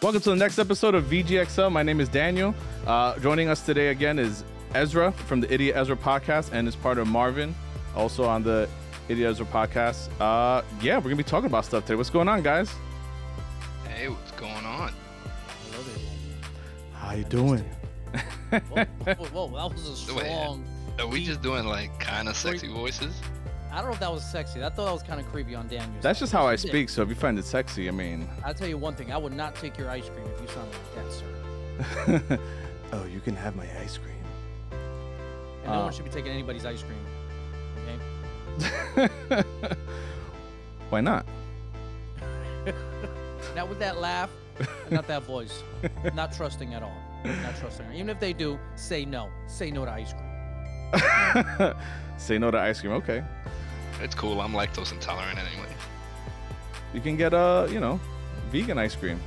Welcome to the next episode of VGXL. My name is Daniel. Joining us today again is Ezra from the Idiot Ezra Podcast and is part of Marvin, also on the Idiot Ezra Podcast. Yeah, we're going to be talking about stuff today. What's going on, guys? Hey, what's going on? Hello there. How you doing? Whoa, that was a strong... Are we just doing like kind of sexy voices? I don't know if that was sexy. I thought that was kind of creepy on Daniel. That's just how I speak, so if you find it sexy, I mean... I'll tell you one thing. I would not take your ice cream if you sound like that, sir. Oh, you can have my ice cream. And no one should be taking anybody's ice cream, okay? Why not? Not with that laugh, and not that voice. Not trusting at all. Not trusting. Even if they do, say no. Say no to ice cream. Say no to ice cream, okay. It's cool. I'm lactose intolerant anyway. You can get, vegan ice cream.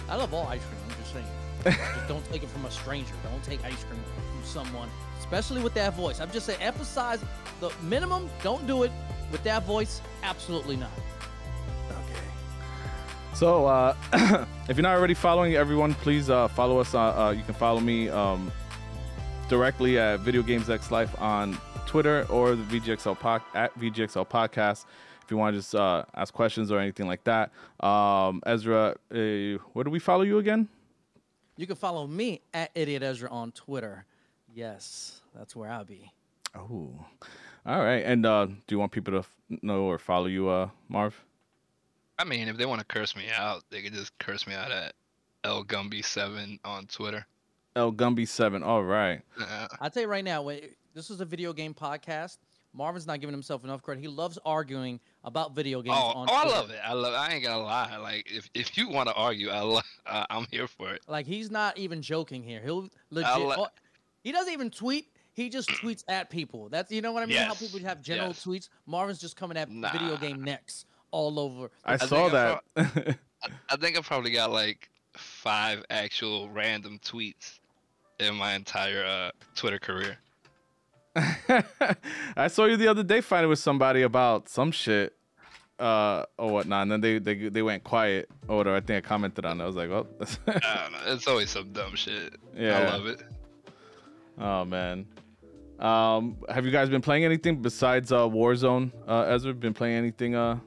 I love all ice cream, I'm just saying. Just don't take it from a stranger. Don't take ice cream from someone, especially with that voice. I'm just saying, emphasize the minimum. Don't do it with that voice. Absolutely not. Okay. So, if you're not already following everyone, please follow us. You can follow me directly at Video Games X Life on Twitter or the at VGXL Podcast. If you want to just ask questions or anything like that. Ezra, where do we follow you again? You can follow me at Idiot Ezra on Twitter. Yes, that's where I'll be. Oh, all right. And do you want people to know or follow you, Marv? I mean, if they want to curse me out, they could just curse me out at LGumby7 on Twitter. LGumby7. All right. I'll tell you right now, this is a video game podcast. Marvin's not giving himself enough credit. He loves arguing about video games on Twitter. I love it. I ain't gonna lie. Like, if you want to argue, I'm here for it. Like, he's not even joking here. He'll legit. He doesn't even tweet. He just tweets at people. That's, you know what I mean? Yes. How people have general tweets. Marvin's just coming at video game necks all over. I saw that. I think I probably got like 5 actual random tweets in my entire Twitter career. I saw you the other day fighting with somebody about some shit or whatnot, and then they went quiet. Or I think I commented on it. I was like, well, I don't know. It's always some dumb shit. Yeah. I love it. Oh, man. Have you guys been playing anything besides Warzone? Ezra, been playing anything else?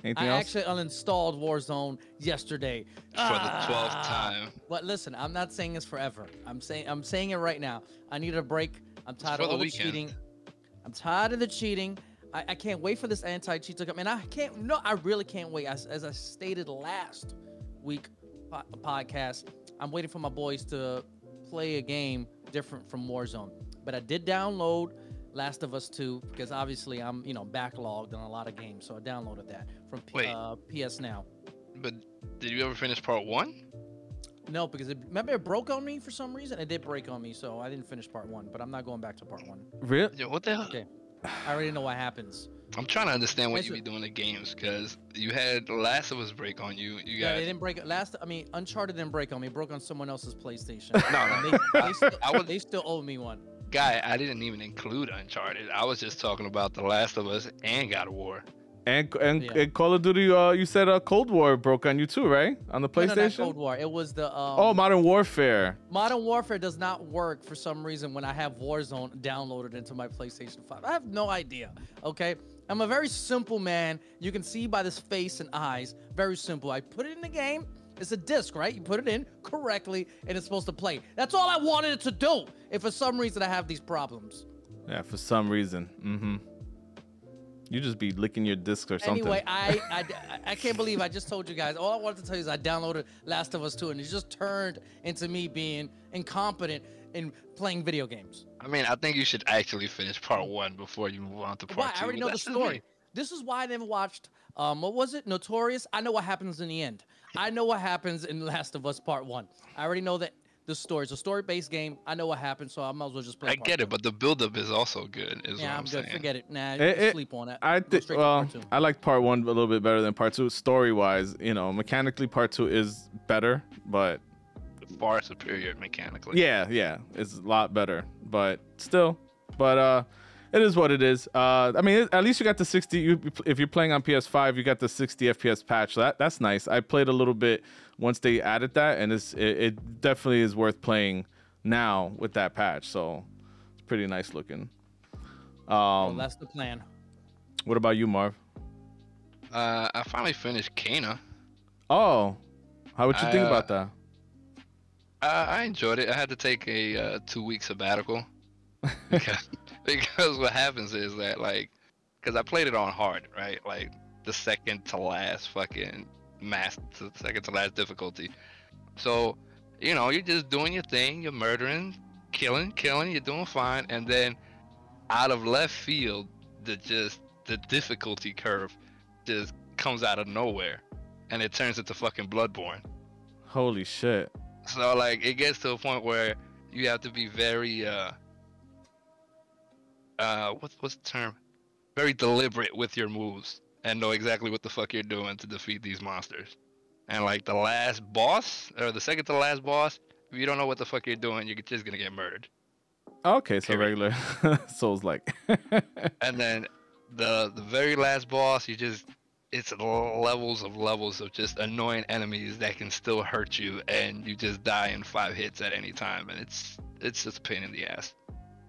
I actually uninstalled Warzone yesterday. For the 12th time. But listen, I'm not saying this forever. I'm saying it right now. I need a break. I'm tired of all the cheating. I'm tired of the cheating. I can't wait for this anti-cheat to come. And I really can't wait. As I stated last week podcast, I'm waiting for my boys to play a game different from Warzone. But I did download Last of Us 2 because obviously I'm, backlogged on a lot of games. So I downloaded that from PS Now. But did you ever finish part 1? No, because remember it broke on me for some reason? It did break on me, so I didn't finish part 1, but I'm not going back to part 1. Really? Yeah, what the hell? Okay. I already know what happens. I'm trying to understand what you be doing in games, because you had Last of Us break on you. Yeah, they didn't break. Uncharted didn't break on me. It broke on someone else's PlayStation. No. They still owe me one. Guy, I didn't even include Uncharted. I was just talking about The Last of Us and God of War. And Call of Duty, you said Cold War broke on you too, right? On the PlayStation? No, not Cold War. It was the... Modern Warfare. Modern Warfare does not work for some reason when I have Warzone downloaded into my PlayStation 5. I have no idea, okay? I'm a very simple man. You can see by this face and eyes. Very simple. I put it in the game. It's a disc, right? You put it in correctly, and it's supposed to play. That's all I wanted it to do. If for some reason I have these problems. Yeah, for some reason. Mm-hmm. You just be licking your discs or something. Anyway, I can't believe I just told you guys. All I wanted to tell you is I downloaded Last of Us 2, and it just turned into me being incompetent in playing video games. I mean, I think you should actually finish part 1 before you move on to part 2. I already know the story. This is why I never watched, what was it? Notorious? I know what happens in the end. I know what happens in Last of Us Part 1. I already know that the story. It's a story-based game. I know what happens, so I might as well just play I get it, but the build-up is also good, yeah, I'm good. saying. Forget it. Nah, you sleep on it. I like part 1 a little bit better than part 2. Story-wise, mechanically part 2 is better, but... far superior mechanically. Yeah, it's a lot better, but still. But it is what it is. I mean, at least you got the 60. If you're playing on PS5, you got the 60 FPS patch. So that's nice. I played a little bit once they added that, and it definitely is worth playing now with that patch. So it's pretty nice looking. Well, that's the plan. What about you, Marv? I finally finished Kana. Oh, how would you think about that? I enjoyed it. I had to take a 2-week sabbatical because what happens is that because I played it on hard, right? Like the second to last fucking second to last difficulty. So you're just doing your thing. You're murdering, killing. You're doing fine, and then out of left field, the difficulty curve just comes out of nowhere, and it turns into fucking Bloodborne. Holy shit. So it gets to a point where you have to be very what's the term? Very deliberate with your moves and know exactly what the fuck you're doing to defeat these monsters. And the last boss or the second to the last boss, if you don't know what the fuck you're doing, you're just gonna get murdered. Okay, so regular Souls-like. And then the very last boss, it's levels of just annoying enemies that can still hurt you, and you just die in 5 hits at any time, and it's just a pain in the ass.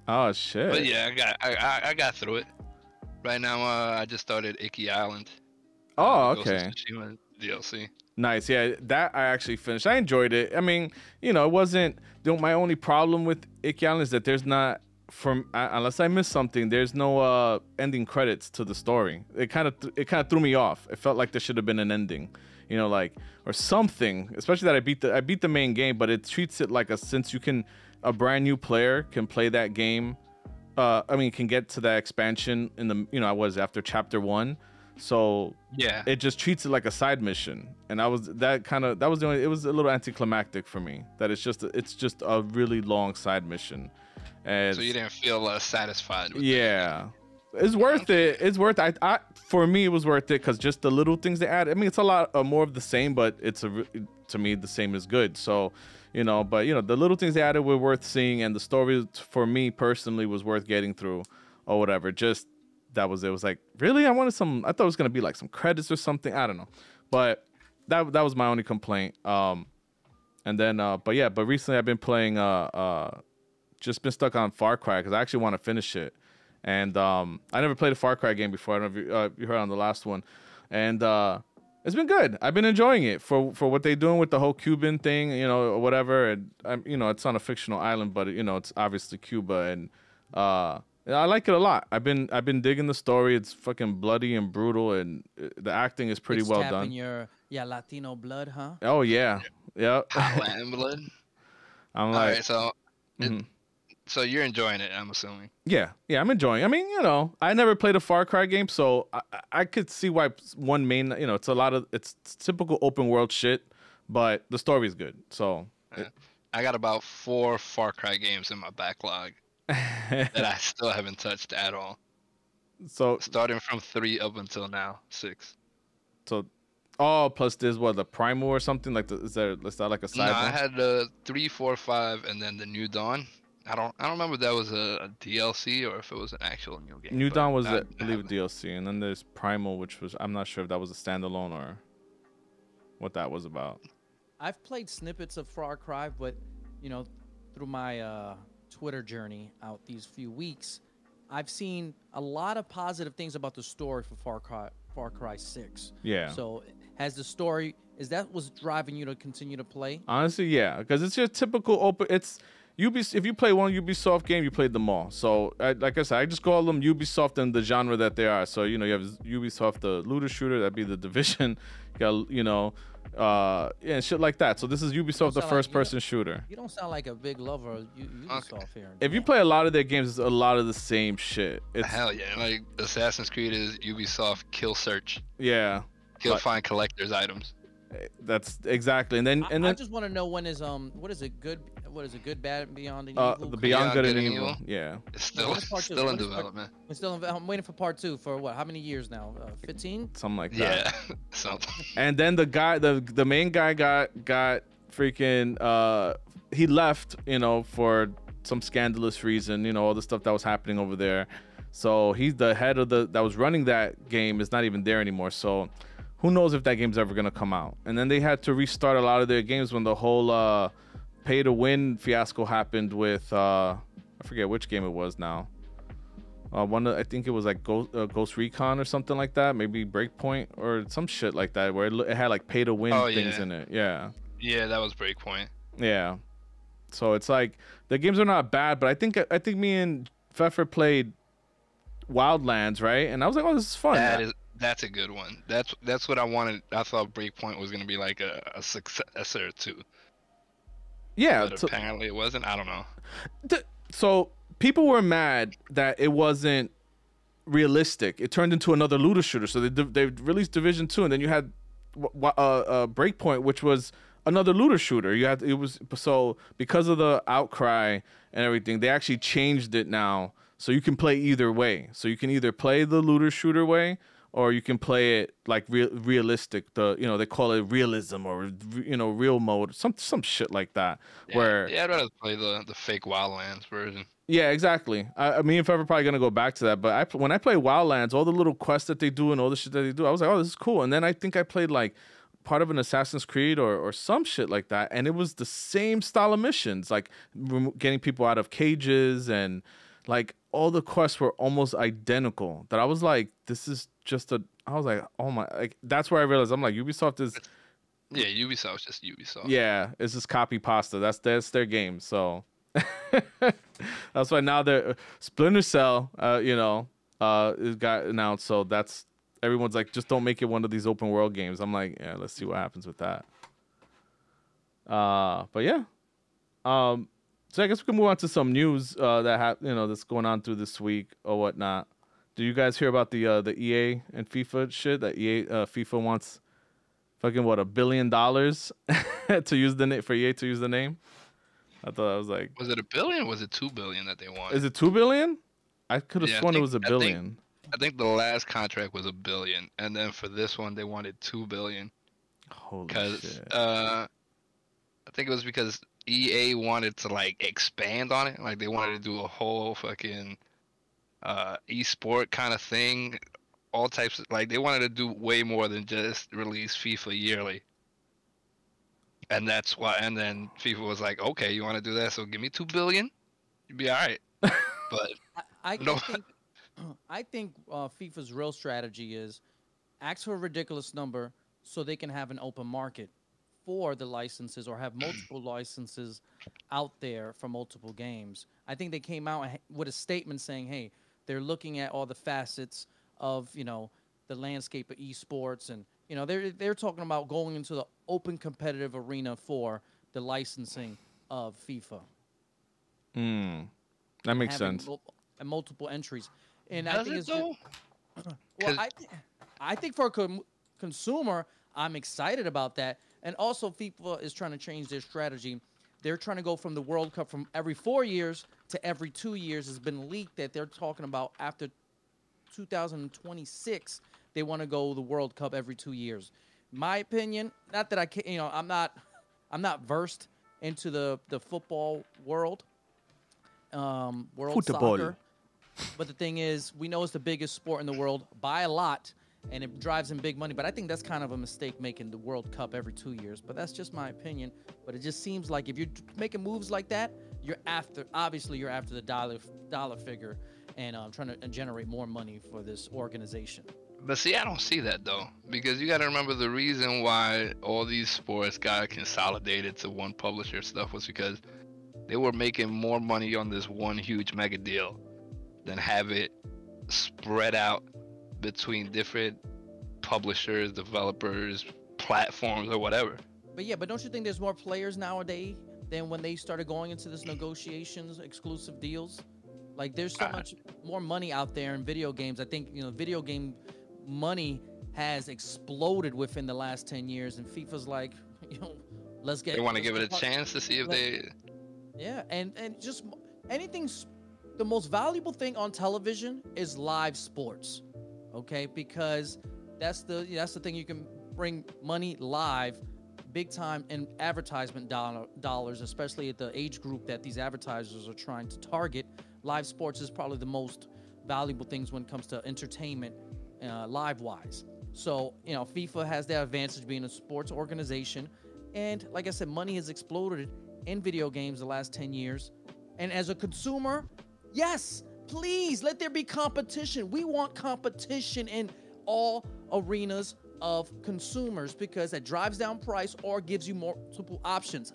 Oh shit. But yeah, I got through it. Right now, I just started Icky Island. Oh, okay. DLC. Nice. Yeah, that I actually finished. I enjoyed it. I mean, it wasn't my only problem with Icky Island is that there's not, unless I missed something, there's no ending credits to the story. It kind of threw me off. It felt like there should have been an ending, or something. Especially that I beat the main game, but it treats it like since a brand new player can play that game. Can get to that expansion in the after chapter 1. So yeah, it just treats it like a side mission, and it was a little anticlimactic for me. That it's just a really long side mission. And so you didn't feel satisfied with yeah, it's worth it. It's worth it. For me, it was worth it because just the little things they add. I mean, it's a lot more of the same, but to me, the same is good. So, but the little things they added were worth seeing, and the story for me personally was worth getting through, or whatever. Just that was it. It was like, really, I thought it was gonna be some credits or something. I don't know, but that was my only complaint. And then, but recently I've been playing just been stuck on Far Cry because I actually want to finish it, and I never played a Far Cry game before. I don't know if you heard on the last one, and it's been good. I've been enjoying it for what they're doing with the whole Cuban thing, or whatever. And it's on a fictional island, but it's obviously Cuba, and I like it a lot. I've been digging the story. It's fucking bloody and brutal, and the acting is pretty well done. Your Latino blood, huh? Oh yeah, yeah. Latin blood. I'm all like, right, so. So you're enjoying it, I'm assuming. Yeah, I'm enjoying it. I mean, I never played a Far Cry game, so I could see why one main, it's typical open world shit, but the story's good. So I got about 4 Far Cry games in my backlog that I still haven't touched at all. So starting from 3 up until now, 6. So, plus there's the Primal or something is that like a side? No, I had 3, 4, 5, and then the New Dawn. I don't remember if that was a DLC or if it was an actual new game. New Dawn was, I believe, a DLC, and then there's Primal, which was, I'm not sure if that was a standalone or what that was about. I've played snippets of Far Cry, but through my Twitter journey out these few weeks, I've seen a lot of positive things about the story for Far Cry 6. Yeah. So has the story, is that what's driving you to continue to play? Honestly, yeah, because it's your typical open. It's if you play one Ubisoft game, you played them all. So, like I said, I just call them Ubisoft and the genre that they are. So, you have Ubisoft, the looter shooter, that'd be the Division. You got, yeah, shit like that. So this is Ubisoft, the first-person shooter. You don't sound like a big lover of Ubisoft here. If you play a lot of their games, it's a lot of the same shit. Hell yeah, like Assassin's Creed is Ubisoft kill search. Yeah. Find collector's items. That's exactly, and then I just want to know when is what is it good, bad, beyond and evil? The Beyond Good and Evil. Yeah. It's still in development. I'm waiting for part 2 for what? How many years now? 15? Something like that. Yeah. Something. And then the main guy got freaking he left, for some scandalous reason, all the stuff that was happening over there. So he's the head of that was running that game is not even there anymore. So who knows if that game's ever gonna come out? And then they had to restart a lot of their games when the whole pay to win fiasco happened with I forget which game it was now. I think it was like Ghost Recon or something like that, maybe Breakpoint or some shit like that, where it had like pay to win things in it. Yeah. Yeah, that was Breakpoint. Yeah. So it's like the games are not bad, but I think me and Pfeffer played Wildlands, right? And I was like, oh, this is fun. That's a good one. That's what I wanted. I thought Breakpoint was gonna be like a successor to. Yeah. But apparently it wasn't. I don't know. So people were mad that it wasn't realistic. It turned into another looter shooter. So they released Division 2, and then you had Breakpoint, which was another looter shooter. So because of the outcry and everything, they actually changed it now, so you can play either way. So you can either play the looter shooter way, or you can play it like realistic. They call it realism or real mode, some shit like that. Yeah, I'd rather play the fake Wildlands version. Yeah, exactly. Me and Pfeffer are probably gonna go back to that. But when I play Wildlands, all the little quests that they do and all the shit that they do, I was like, oh, this is cool. And then I think I played like part of an Assassin's Creed or some shit like that, and it was the same style of missions, like getting people out of cages, and like all the quests were almost identical. That I was like, this is just I was like, oh my, like that's where I realized I'm like, Ubisoft is. Yeah, Ubisoft's just Ubisoft. Yeah, it's just copy pasta. That's their game. So. That's why now they're Splinter Cell, it got announced. So that's everyone's like, just don't make it one of these open world games. I'm like, yeah, let's see what happens with that. But yeah, so I guess we can move on to some news that's going on through this week or whatnot. Do you guys hear about the EA and FIFA shit that FIFA wants fucking $1 billion to use for EA to use the name? I thought I was like, was it $1 billion or was it $2 billion that they wanted? Is it $2 billion? I could have sworn it was $1 billion. I think the last contract was $1 billion, and then for this one they wanted $2 billion. Holy shit! I think it was because EA wanted to like expand on it, like they wanted to do a whole fucking esport kind of thing, all types of, like they wanted to do way more than just release FIFA yearly. And that's why, and then FIFA was like, okay, you want to do that, so give me $2 billion, you'd be all right. But I think FIFA's real strategy is ask for a ridiculous number so they can have an open market for the licenses or have multiple licenses out there for multiple games. I think they came out with a statement saying, hey, they're looking at all the facets of, the landscape of esports, and they're talking about going into the open competitive arena for the licensing of FIFA. That makes sense. And multiple entries, and Does I think it it's though? well, I think for a consumer, I'm excited about that. And also, FIFA is trying to change their strategy. They're trying to go from the World Cup from every 4 years to every 2 years. It's been leaked that they're talking about after 2026, they want to go the World Cup every 2 years. My opinion, not that I can, I'm not versed into the football world, soccer. But the thing is, we know it's the biggest sport in the world by a lot, and it drives in big money. But I think that's kind of a mistake making the World Cup every 2 years. But that's just my opinion. But it just seems like if you're making moves like that, you're after the dollar figure and trying to generate more money for this organization. But see, I don't see that though, because you got to remember the reason why all these sports got consolidated to one publisher stuff was because they were making more money on this one huge mega deal than have it spread out between different publishers, developers, platforms, or whatever. But don't you think there's more players nowadays than when they started going into this negotiations, exclusive deals? Like there's so much more money out there in video games. I think video game money has exploded within the last 10 years, and FIFA's like, let's get. They want to give it a chance to see if they. Yeah, and just anything. The most valuable thing on television is live sports, okay? Because that's the thing you can bring money live, big time in advertisement dollars, especially at the age group that these advertisers are trying to target. Live sports is probably the most valuable things when it comes to entertainment, live-wise. So, FIFA has that advantage being a sports organization. And like I said, money has exploded in video games the last 10 years. And as a consumer, yes, please let there be competition. We want competition in all arenas of consumers because that drives down price or gives you multiple options.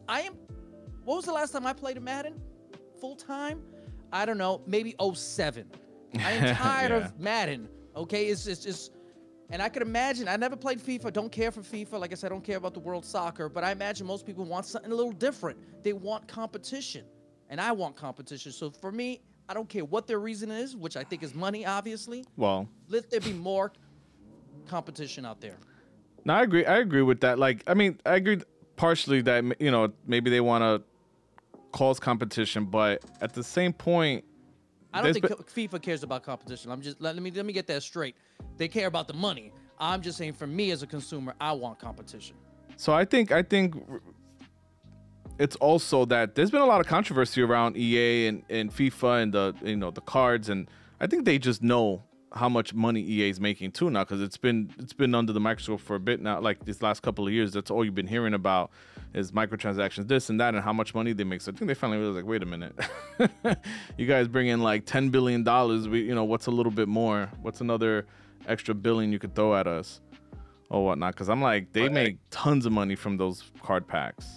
What was the last time I played a Madden full time? I don't know, maybe 07. I am tired of Madden. Okay, it's just, and I could imagine, I never played FIFA, don't care for FIFA. Like I said, I don't care about the world soccer, but I imagine most people want something a little different. They want competition, and I want competition. So for me, I don't care what their reason is, which I think is money, obviously. Well, let there be more competition out there. No, I agree with that. Like, I mean, I agree partially that, maybe they want to cause competition, but at the same point, I don't think FIFA cares about competition. Let me get that straight. They care about the money. I'm just saying, for me as a consumer, I want competition. So I think it's also that there's been a lot of controversy around EA and FIFA and the cards, and I think they just know how much money EA is making too now, because it's been under the microscope for a bit now. Like these last couple of years, that's all you've been hearing about is microtransactions, this and that, and how much money they make. So I think they finally realized, like, wait a minute, you guys bring in like $10 billion. What's a little bit more? What's another extra billion you could throw at us or whatnot? Because I'm like, they make tons of money from those card packs.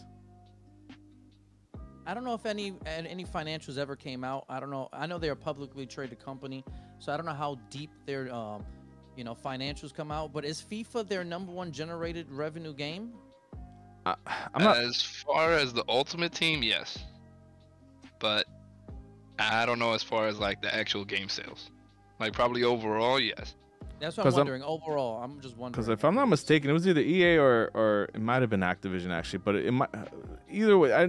I don't know if any financials ever came out. I don't know. I know they're a publicly traded company, so I don't know how deep their financials come out. But is FIFA their #1 generated revenue game? I'm not. As far as the Ultimate Team, yes, but I don't know as far as like the actual game sales. Like probably overall, yes. That's what I'm wondering. Overall, I'm just wondering. Because if I'm not mistaken, it was either EA or it might have been Activision actually, but it might either way. I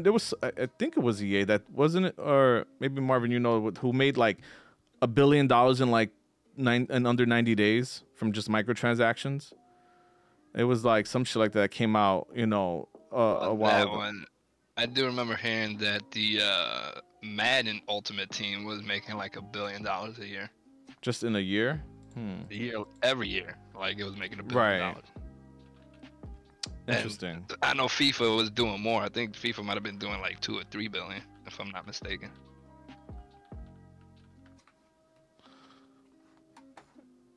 think it was EA that wasn't it, or maybe Marvin, who made like $1 billion in like in under 90 days from just microtransactions. It was like some shit like that came out, a while that ago. One, I do remember hearing that the Madden Ultimate Team was making like $1 billion a year. Just in a year? Every year, like it was making $1 billion. Interesting. And I know FIFA was doing more. I think FIFA might have been doing like 2 or 3 billion, if I'm not mistaken.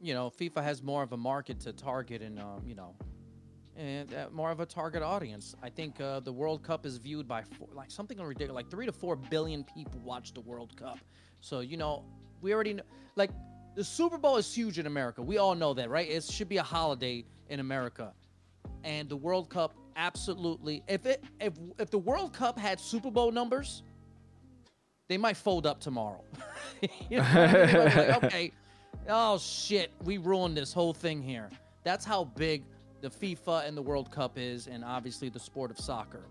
FIFA has more of a market to target and and more of a target audience. I think the World Cup is viewed by something ridiculous, like 3 to 4 billion people watch the World Cup. So we already know, like. The Super Bowl is huge in America. We all know that, right? It should be a holiday in America. And the World Cup, absolutely. If the World Cup had Super Bowl numbers, they might fold up tomorrow. Like, okay, oh shit, we ruined this whole thing here. That's how big the FIFA and the World Cup is, and obviously the sport of soccer.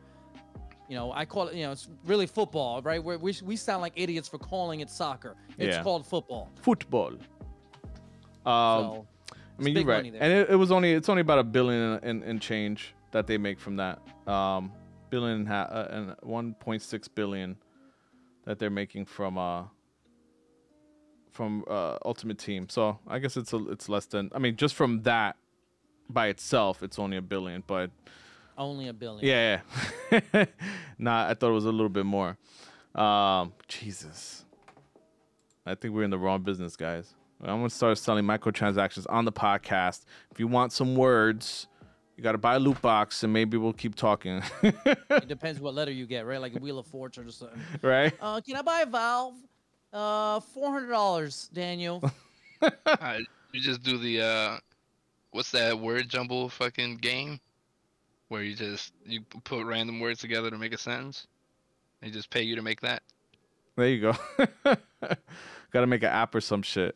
I call it, it's really football, right? We sound like idiots for calling it soccer. It's called football. Football. I mean, you're right, and it's only about $1 billion and change that they make from that. Billion and 1.6 billion that they're making from Ultimate Team. So I guess it's less than. I mean, just from that by itself, it's only $1 billion, but. Only $1 billion. Yeah. Nah, I thought it was a little bit more. Jesus. I think we're in the wrong business, guys. I'm going to start selling microtransactions on the podcast. If you want some words, you got to buy a loot box, and maybe we'll keep talking. It depends what letter you get, right? Like a Wheel of Fortune or something. Right? Can I buy a Valve? $400, Daniel. You just do the, what's that word jumble fucking game? Where you put random words together to make a sentence. They just pay you to make that. There you go. Got to make an app or some shit.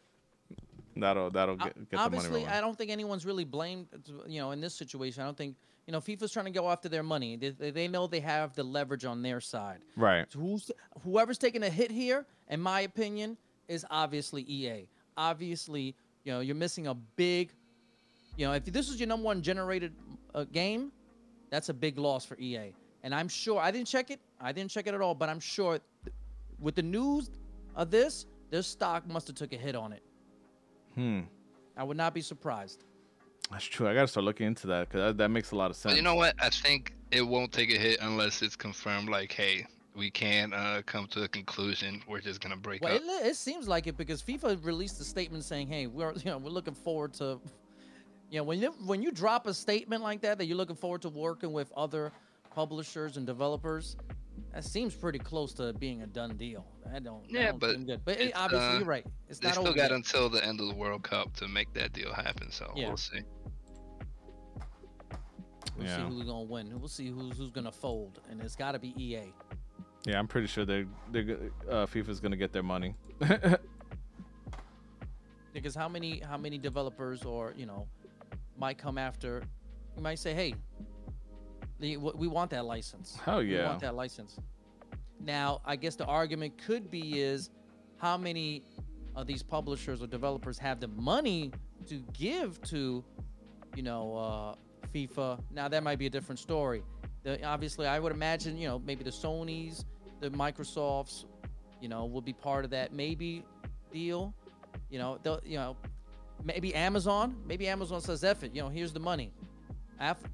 That'll get the money rolling. Obviously, I don't think anyone's really blamed. In this situation, I don't think FIFA's trying to go after their money. They know they have the leverage on their side. Right. So whoever's taking a hit here, in my opinion, is obviously EA. Obviously, you're missing a big. If this is your #1 generated game. That's a big loss for EA. And I'm sure, I didn't check it at all, but I'm sure with the news of this, their stock must have took a hit on it. I would not be surprised. That's true. I gotta start looking into that because that makes a lot of sense. But you know what? I think it won't take a hit unless it's confirmed. Like, hey, we can't come to a conclusion. We're just gonna break up. It seems like it because FIFA released a statement saying, "Hey, we're looking forward to." When you drop a statement like that you're looking forward to working with other publishers and developers, that seems pretty close to being a done deal. I don't seem good. But obviously you're right. It's not over. They still got until the end of the World Cup to make that deal happen. So we'll see. We'll see who's gonna win. We'll see who's gonna fold, and it's got to be EA. Yeah, I'm pretty sure FIFA's gonna get their money. Because how many developers or might come after? You might say, hey, we want that license. Hell yeah. We want that license. Now, I guess the argument could be is how many of these publishers or developers have the money to give to, FIFA. Now, that might be a different story. Obviously, I would imagine, maybe the Sonys, the Microsofts, will be part of that maybe deal. Maybe Amazon. Maybe Amazon says, "F it. Here's the money."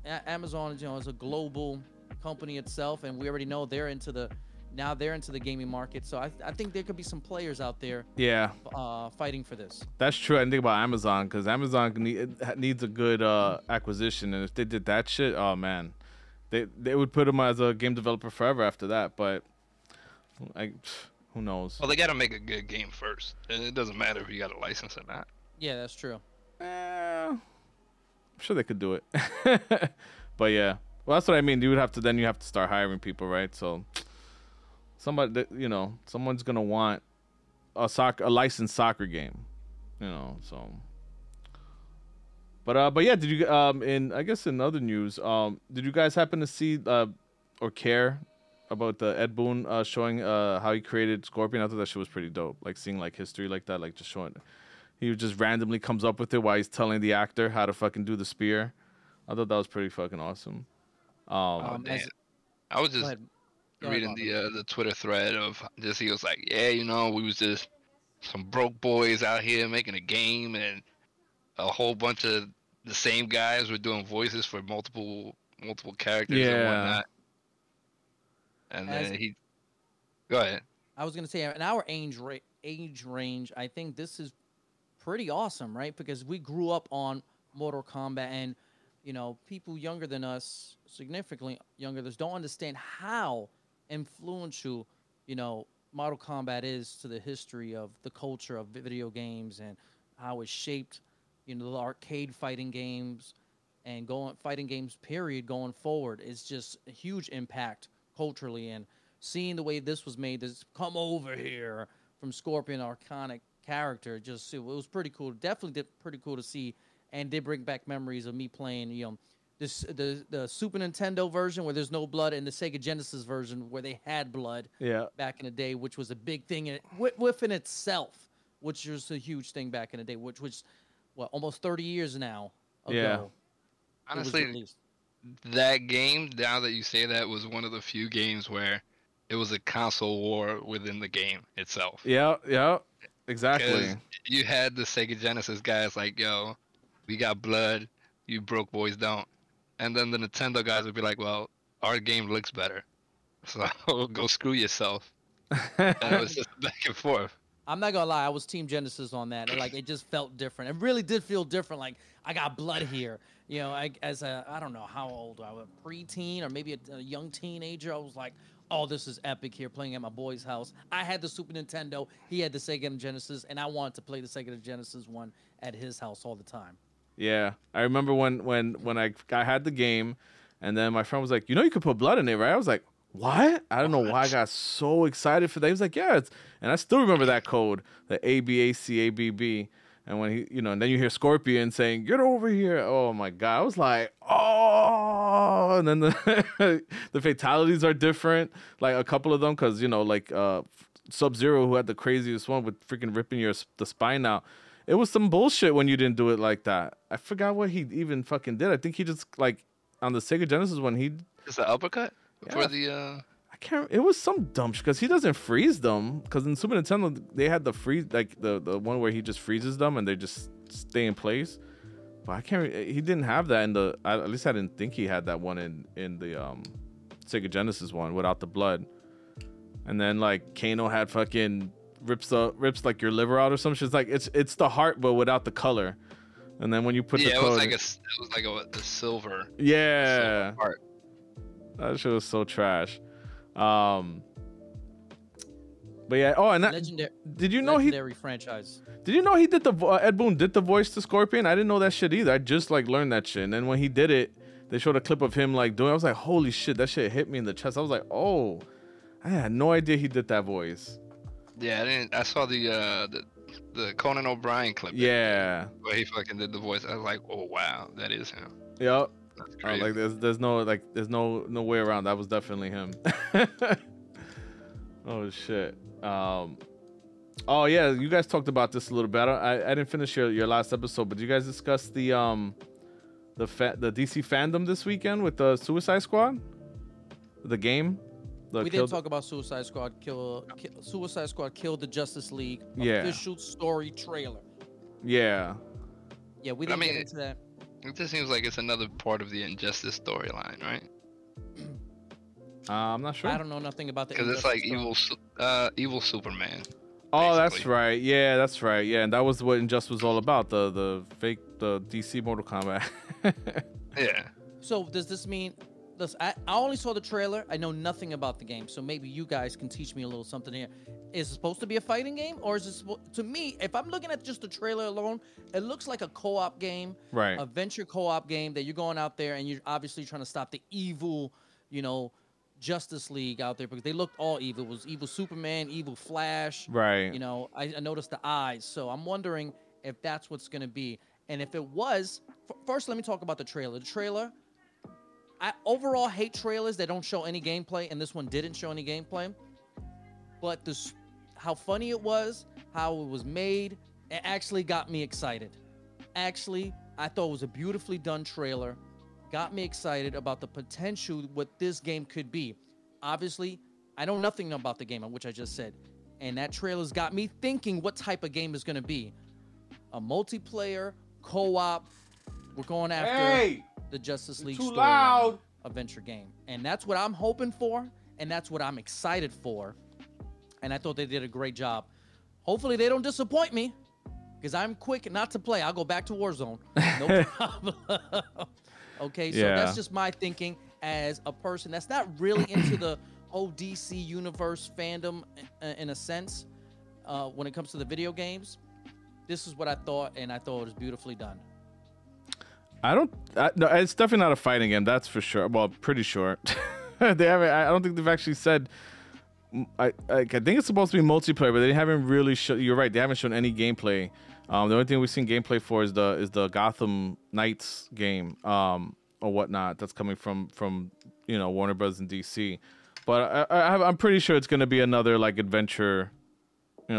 Amazon is a global company itself, and we already know they're into the gaming market. So I think there could be some players out there. Yeah. Fighting for this. That's true. I think about Amazon because Amazon needs a good acquisition, and if they did that shit, oh man, they would put them as a game developer forever after that. But who knows? Well, they got to make a good game first, and it doesn't matter if you got a license or not. Yeah, that's true. I'm sure they could do it. But yeah, well, that's what I mean. You have to start hiring people, right? So somebody, someone's gonna want a licensed soccer game, So, but yeah, did you in other news, did you guys happen to see or care about the Ed Boon showing how he created Scorpion? I thought that shit was pretty dope. Like seeing like history like that, like just showing. He just randomly comes up with it while he's telling the actor how to fucking do the spear. I thought that was pretty fucking awesome. I was just reading the Twitter thread of just he was like, yeah, we was just some broke boys out here making a game, and a whole bunch of the same guys were doing voices for multiple characters and whatnot. And then go ahead. I was gonna say in our age range, I think this is pretty awesome, right? Because we grew up on Mortal Kombat, and people younger than us, significantly younger than us, don't understand how influential Mortal Kombat is to the history of the culture of video games and how it shaped the arcade fighting games and fighting games period going forward. It's just a huge impact culturally, and seeing the way this was made, this come over here from Scorpion, iconic character, it was pretty cool. Definitely pretty cool to see, and did bring back memories of me playing the Super Nintendo version where there's no blood, and the Sega Genesis version where they had blood back in the day, which was a big thing within itself, which was a huge thing back in the day, which was almost 30 years now ago. Yeah. Honestly, that game, now that you say that, was one of the few games where it was a console war within the game itself. Yeah, exactly. You had the Sega Genesis guys like, yo, we got blood, you broke boys don't. And then the Nintendo guys would be like, well, our game looks better, so go screw yourself. And it was just back and forth. I'm not gonna lie, I was Team Genesis on that. It just felt different. It really did feel different. Like, I got blood here. I don't know how old I was, preteen or maybe a young teenager. I was like, oh, this is epic here, playing at my boy's house. I had the Super Nintendo, he had the Sega Genesis, and I wanted to play the Sega Genesis one at his house all the time. Yeah, I remember when I had the game, and then my friend was like, you could put blood in it, right? I was like, what? I don't know why I got so excited for that. He was like, yeah, and I still remember that code, the ABACABB. And when he, and then you hear Scorpion saying, "Get over here!" Oh my god! I was like, "Oh!" And then the fatalities are different, like a couple of them, because Sub-Zero, who had the craziest one with freaking ripping the spine out. It was some bullshit when you didn't do it like that. I forgot what he even fucking did. I think he just on the Sega Genesis one, Is the uppercut for the? can't. It was some dumb shit because he doesn't freeze them. Because in Super Nintendo they had the freeze, like the one where he just freezes them and they just stay in place. But I can't. He didn't have that in the. At least I didn't think he had that one in the Sega Genesis one without the blood. And then like Kano had fucking rips like your liver out or some shit. It's like it's the heart but without the color. And then when you put the code, it was like a silver. Yeah. Silver heart. That shit was so trash. But yeah. Oh, and that, did you know legendary franchise? Did you know he did Ed Boon did the voice to Scorpion? I didn't know that shit either. I just like learned that shit. And then when he did it, they showed a clip of him like doing. I was like, holy shit, that shit hit me in the chest. I was like, oh, I had no idea he did that voice. Yeah, I saw the Conan O'Brien clip. Yeah. Where he fucking did the voice. I was like, oh wow, that is him. Yep. That's crazy. Like there's no way around. That was definitely him. Oh shit. Oh yeah, you guys talked about this a little bit. I didn't finish your last episode, but you guys discussed the DC fandom this weekend with the Suicide Squad, the game. We did talk about Suicide Squad. Suicide Squad killed the Justice League. Official story trailer. Yeah. Yeah, we didn't get into that. It just seems like it's another part of the Injustice storyline, right? I'm not sure. I don't know nothing about the. Because it's like evil Superman. Oh, that's right. Yeah, that's right. Yeah, and that was what Injustice was all about. The DC Mortal Kombat. Yeah. So does this mean? Listen, I only saw the trailer. I know nothing about the game, so maybe you guys can teach me a little something here. Is it supposed to be a fighting game, or is it to me? If I'm looking at just the trailer alone, it looks like a co-op game, right? A venture co-op game that you're going out there and you're obviously trying to stop the evil, Justice League out there because they looked all evil. It was evil Superman, evil Flash, right? I noticed the eyes, so I'm wondering if that's what's going to be. And if it was, first let me talk about the trailer. The trailer. I overall hate trailers that don't show any gameplay, and this one didn't show any gameplay. But how funny it was, how it was made, it actually got me excited. Actually, I thought it was a beautifully done trailer. Got me excited about the potential what this game could be. Obviously, I know nothing about the game, which I just said. And that trailer's got me thinking what type of game is going to be. A multiplayer, co-op. We're going after the Justice League story adventure game. And that's what I'm hoping for, and that's what I'm excited for. And I thought they did a great job. Hopefully they don't disappoint me, because I'm quick not to play. I'll go back to Warzone. No problem. Okay, so that's just my thinking as a person that's not really into the whole DC universe fandom in a sense when it comes to the video games. This is what I thought, and I thought it was beautifully done. No, it's definitely not a fighting game. That's for sure. Well, pretty sure. They haven't. I don't think they've actually said. I think it's supposed to be multiplayer, but they haven't really shown. You're right. They haven't shown any gameplay. The only thing we've seen gameplay for is the Gotham Knights game, or whatnot. That's coming from Warner Bros. And DC. But I'm pretty sure it's going to be another like adventure,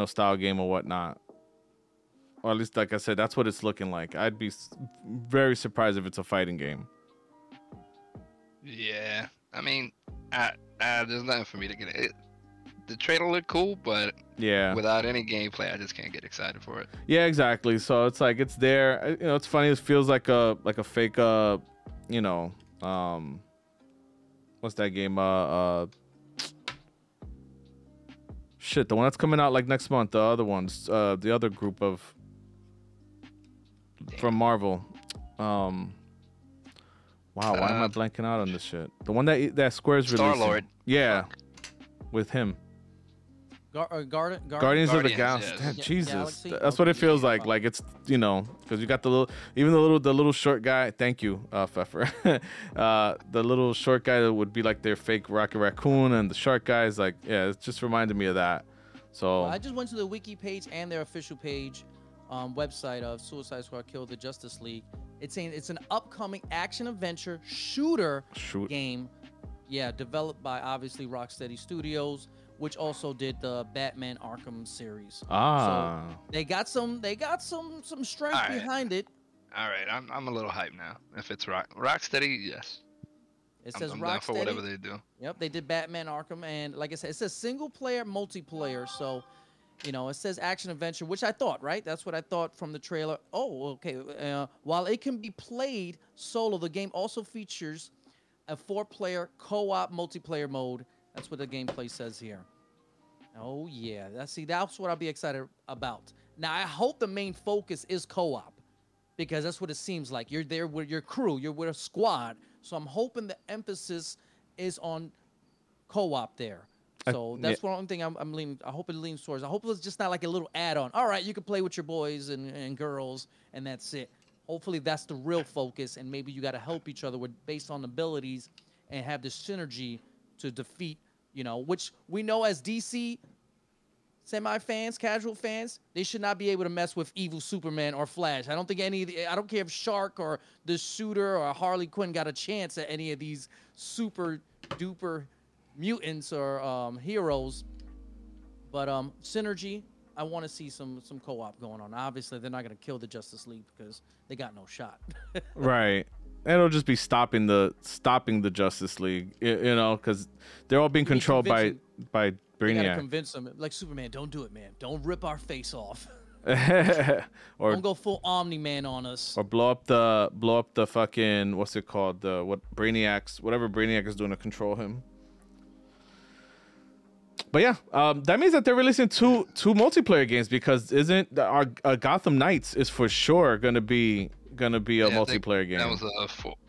style game or whatnot. Or at least, like I said, that's what it's looking like. I'd be very surprised if it's a fighting game. Yeah, I mean, there's nothing for me to get it. The trailer looked cool, but without any gameplay, I just can't get excited for it. Yeah, exactly. So it's like it's there. It's funny. It feels like a fake. What's that game? Shit, the one that's coming out like next month. The other ones, the other group of. From Marvel. Wow, why am I blanking out on this shit? The one that Square's releasing. Star-Lord. Yeah, with him. Guardians of the Galaxy. Yes. Damn, Jesus, Galaxy? that's what it feels like. Like it's because you got the little short guy. Thank you, Pfeffer. The little short guy that would be like their fake Rocket Raccoon, and the shark guy is like, it just reminded me of that. So I just went to the wiki page and their official page. Website of Suicide Squad Killed the Justice League. It's saying it's an upcoming action adventure shooter game. Yeah, developed by obviously Rocksteady Studios, which also did the Batman Arkham series. So they got some strength behind it. All right, I'm a little hyped now. If it's Rocksteady, yes. It says I'm down for whatever Rocksteady. they do. Yep, they did Batman Arkham, and like I said, it says single player, multiplayer. So, you know, it says action adventure, which I thought, right? That's what I thought from the trailer. Oh, okay. While it can be played solo, the game also features a 4-player co-op multiplayer mode. That's what the gameplay says here. Oh yeah, that's what I'll be excited about. Now I hope the main focus is co-op, because that's what it seems like. You're there with your crew, you're with a squad. So I'm hoping the emphasis is on co-op there. So that's one thing I'm leaning. I hope it leans towards. I hope it's just not like a little add-on. All right, you can play with your boys and girls, and that's it. Hopefully that's the real focus, and maybe you got to help each other based on abilities and have this synergy to defeat. You know, which we know as DC semi-fans, casual fans, they should not be able to mess with evil Superman or Flash. I don't think I don't care if Shark or the Shooter or Harley Quinn got a chance at any of these super duper mutants or heroes. But synergy, I want to see some co-op going on. Obviously, they're not going to kill the Justice League because they got no shot. Right. It'll just be stopping the Justice League, you know, because they're all being controlled by Brainiac. You gotta convince them, like Superman, don't do it, man. Don't rip our face off. Or don't go full Omni-Man on us. Or blow up the fucking, what's it called? Whatever Brainiac is doing to control him. But yeah, that means that they're releasing two multiplayer games, because isn't our Gotham Knights is for sure gonna be a multiplayer game. That was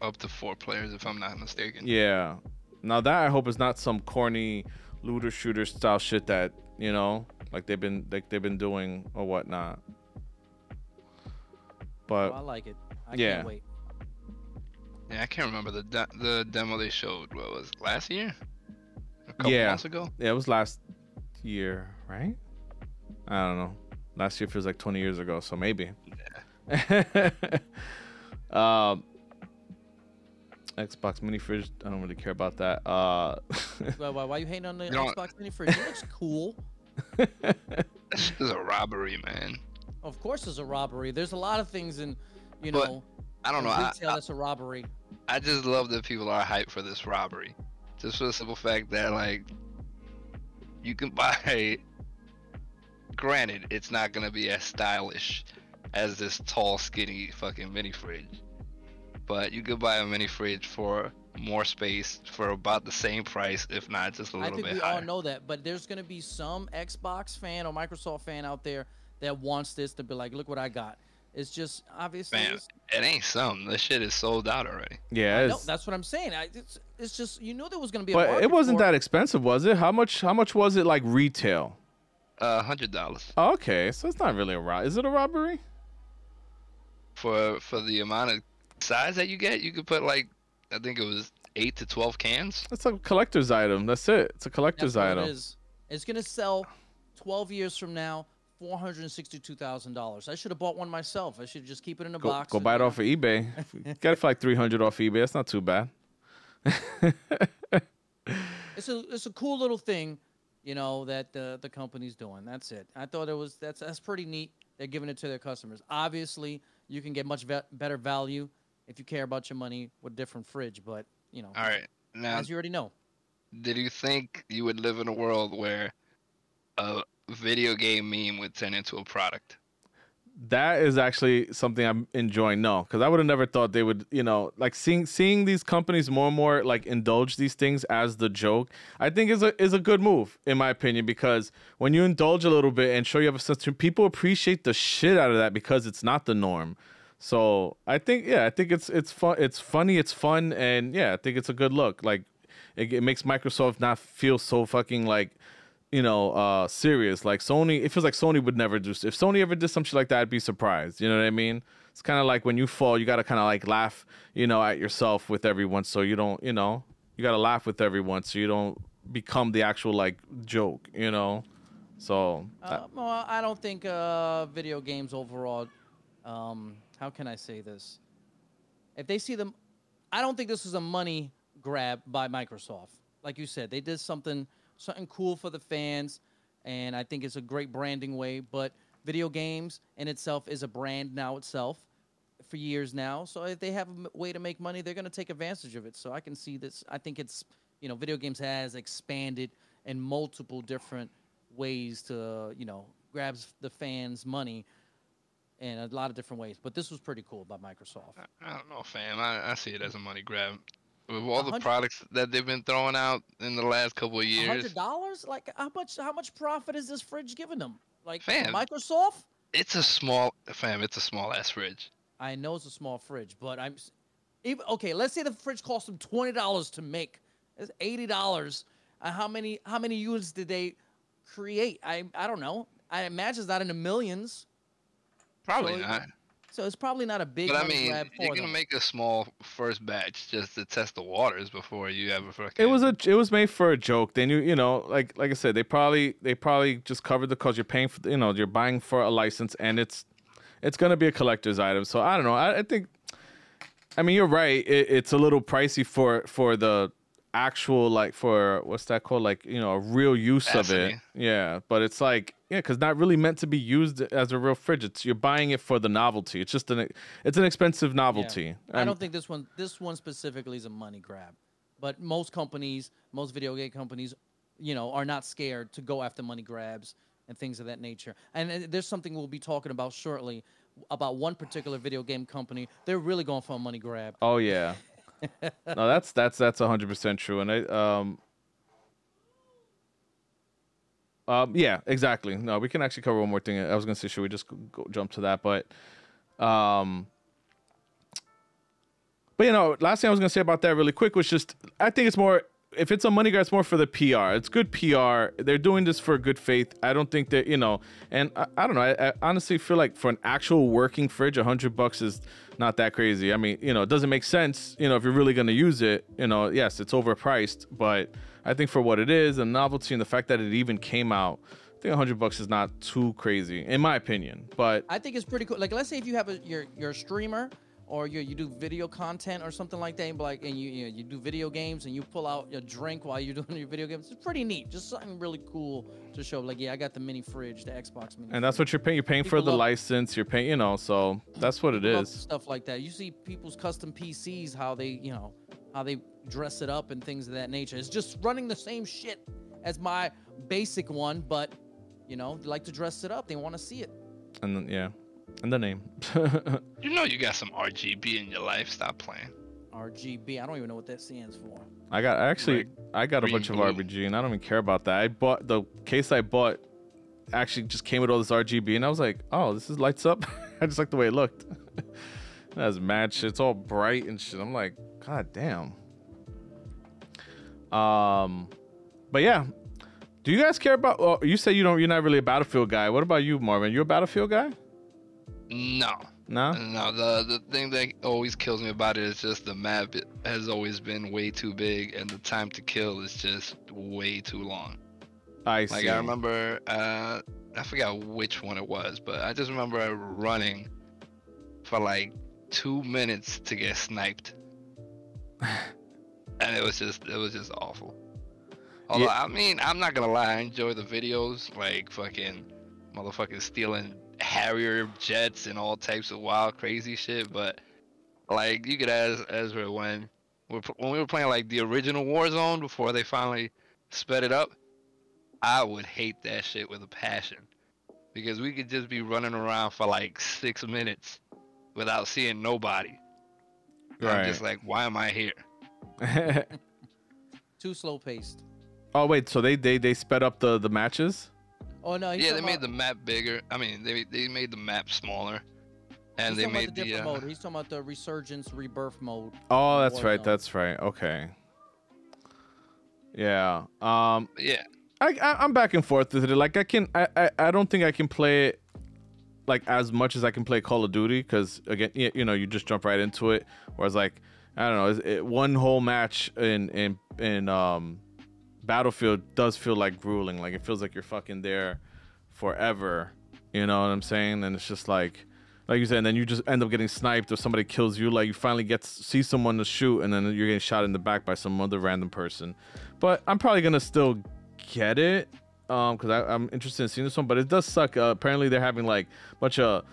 up to 4 players, if I'm not mistaken. Yeah. Now that I hope is not some corny looter shooter style shit that, you know, like they've been doing or whatnot. But I like it. I yeah. can't wait. Yeah, I can't remember the demo they showed. What was it, last year? A couple months ago? Yeah, it was last year, right? I don't know. Last year feels like 20 years ago, so maybe. Yeah. Xbox mini fridge, I don't really care about that. Why you hating on the Xbox mini fridge? It looks cool. This is a robbery, man. Of course it's a robbery. There's a lot of things in, I don't know. Retail that's a robbery. I just love that people are hyped for this robbery. Just for the simple fact that, like, you can buy, granted, it's not going to be as stylish as this tall, skinny fucking mini fridge. But you could buy a mini fridge for more space for about the same price, if not just a little bit higher. I think we all know that, but there's going to be some Xbox fan or Microsoft fan out there that wants this to be like, look what I got. It's just, obviously... Man, it ain't some. This shit is sold out already. Yeah, no, that's what I'm saying. It's just, you knew there was going to be a But it wasn't that expensive, was it? How much was it, like, retail? $100. Oh, okay, so it's not really a robbery. Is it a robbery? For the amount of size that you get, you could put, like, I think it was 8 to 12 cans. It's a collector's item. That's it. It's a collector's item. It is. It's going to sell 12 years from now, $462,000. I should have bought one myself. I should just keep it in a box. Go buy it off of eBay. Got it for like $300 off eBay. That's not too bad. It's a cool little thing, that the company's doing. That's it. I thought that's pretty neat. They're giving it to their customers. Obviously, you can get much better value if you care about your money with a different fridge. But all right, now as you already know. Did you think you would live in a world where a video game meme would turn into a product? That is actually something I'm enjoying. No, because I would have never thought they would, like seeing these companies more and more like indulge these things as the joke. I think is a good move in my opinion, because when you indulge a little bit and show you have a sense to, people appreciate the shit out of that because it's not the norm. So I think it's fun. It's funny. It's fun, and yeah, I think it's a good look. Like it makes Microsoft not feel so fucking like, serious. Like Sony, it feels like Sony would never do. If Sony ever did some shit like that, I'd be surprised. You know what I mean? It's kind of like when you fall, you gotta kind of like laugh, at yourself with everyone, so you don't, you gotta laugh with everyone, so you don't become the actual like joke. So. Well, I don't think video games overall. How can I say this? If they see them, I don't think this is a money grab by Microsoft. Like you said, they did something cool for the fans, and I think it's a great branding way. But video games in itself is a brand now itself. for years now. So if they have a way to make money, they're going to take advantage of it. So I can see this. I think it's, you know, video games has expanded in multiple different ways to, you know, grabs the fans' money in a lot of different ways. But this was pretty cool by Microsoft. I don't know, fam. I see it as a money grab. With all the products that they've been throwing out in the last couple of years. $100? Like, how much profit is this fridge giving them? Like, fam, Microsoft? It's a small ass fridge. I know it's a small fridge, but okay, let's say the fridge cost them $20 to make. It's $80. How many units did they create? I don't know. I imagine it's not in the millions. Probably not. So it's probably not a big. But I mean, you're gonna make a small first batch just to test the waters before you ever fucking. It was made for a joke. They knew, you know, like I said, they probably just covered the cost. You're paying for, you know, you're buying for a license, and it's gonna be a collector's item. So I don't know. I think, I mean, you're right. It's a little pricey for the actual, like, for what's that called, like, you know, a real use of it. Yeah, but it's like, yeah, because not really meant to be used as a real fridge. You're buying it for the novelty. It's just an expensive novelty. Yeah. I don't think this one specifically is a money grab, but most video game companies, you know, are not scared to go after money grabs and things of that nature. And there's something we'll be talking about shortly about one particular video game company. They're really going for a money grab. Oh yeah. No, that's 100% true. And yeah, exactly. No, we can actually cover one more thing. I was gonna say, should we just jump to that? But you know, last thing I was gonna say about that really quick was just, I think it's more, if it's a money grab, it's more for the PR. It's good PR. They're doing this for good faith. I don't think that, you know, and I don't know. I honestly feel like for an actual working fridge, $100 is not that crazy. I mean, you know, it doesn't make sense, you know, if you're really going to use it, you know, yes, it's overpriced, but I think for what it is, the novelty and the fact that it even came out, I think $100 is not too crazy, in my opinion. But I think it's pretty cool. Like, let's say if you have your streamer, or you do video content or something like that, and you do video games and you pull out your drink while you're doing your video games. It's pretty neat. Just something really cool to show. Like, yeah, I got the mini fridge, the Xbox mini. And that's what you're paying. You're paying for the license. You're paying, you know. So that's what it is. Stuff like that. You see people's custom PCs, how they dress it up and things of that nature. It's just running the same shit as my basic one, but you know, they like to dress it up. They want to see it. And then, yeah. And the name. You know you got some RGB in your life. Stop playing. RGB. I don't even know what that stands for. I got a bunch of RGB, and I don't even care about that. I bought the case I bought actually just came with all this RGB, and I was like, oh, this is lights up. I just like the way it looked. It has mad shit. It's all bright and shit. I'm like, god damn. But yeah. Do you guys care about? Well, you say you're not really a Battlefield guy. What about you, Marvin? You a Battlefield guy? No. The thing that always kills me about it is just the map. It has always been way too big, and the time to kill is just way too long. I see. Like, I remember, I forgot which one it was, but I just remember running for like 2 minutes to get sniped, and it was just awful. Although, yeah. I mean, I'm not gonna lie, I enjoy the videos, like fucking motherfuckers stealing Harrier jets and all types of wild, crazy shit. But like, you could ask Ezra when we were playing like the original Warzone before they finally sped it up. I would hate that shit with a passion, because we could just be running around for like 6 minutes without seeing nobody. Right. I'm just like, why am I here? Too slow paced. Oh wait, so they sped up the matches? Oh no! Yeah, they made the map bigger. I mean, they made the map smaller, and they made the different mode. He's talking about the Resurgence Rebirth mode. Oh, that's right. That's right. Okay. Yeah. Yeah. I'm back and forth with it. Like, I don't think I can play it like as much as I can play Call of Duty, because again, you know, you just jump right into it. Whereas like, I don't know, one whole match in Battlefield does feel like grueling. Like, it feels like you're fucking there forever. You know what I'm saying? And it's just like you said, and then you just end up getting sniped, or somebody kills you. Like, you finally see someone to shoot, and then you're getting shot in the back by some other random person. But I'm probably gonna still get it, because I'm interested in seeing this one. But it does suck. Apparently they're having like a bunch of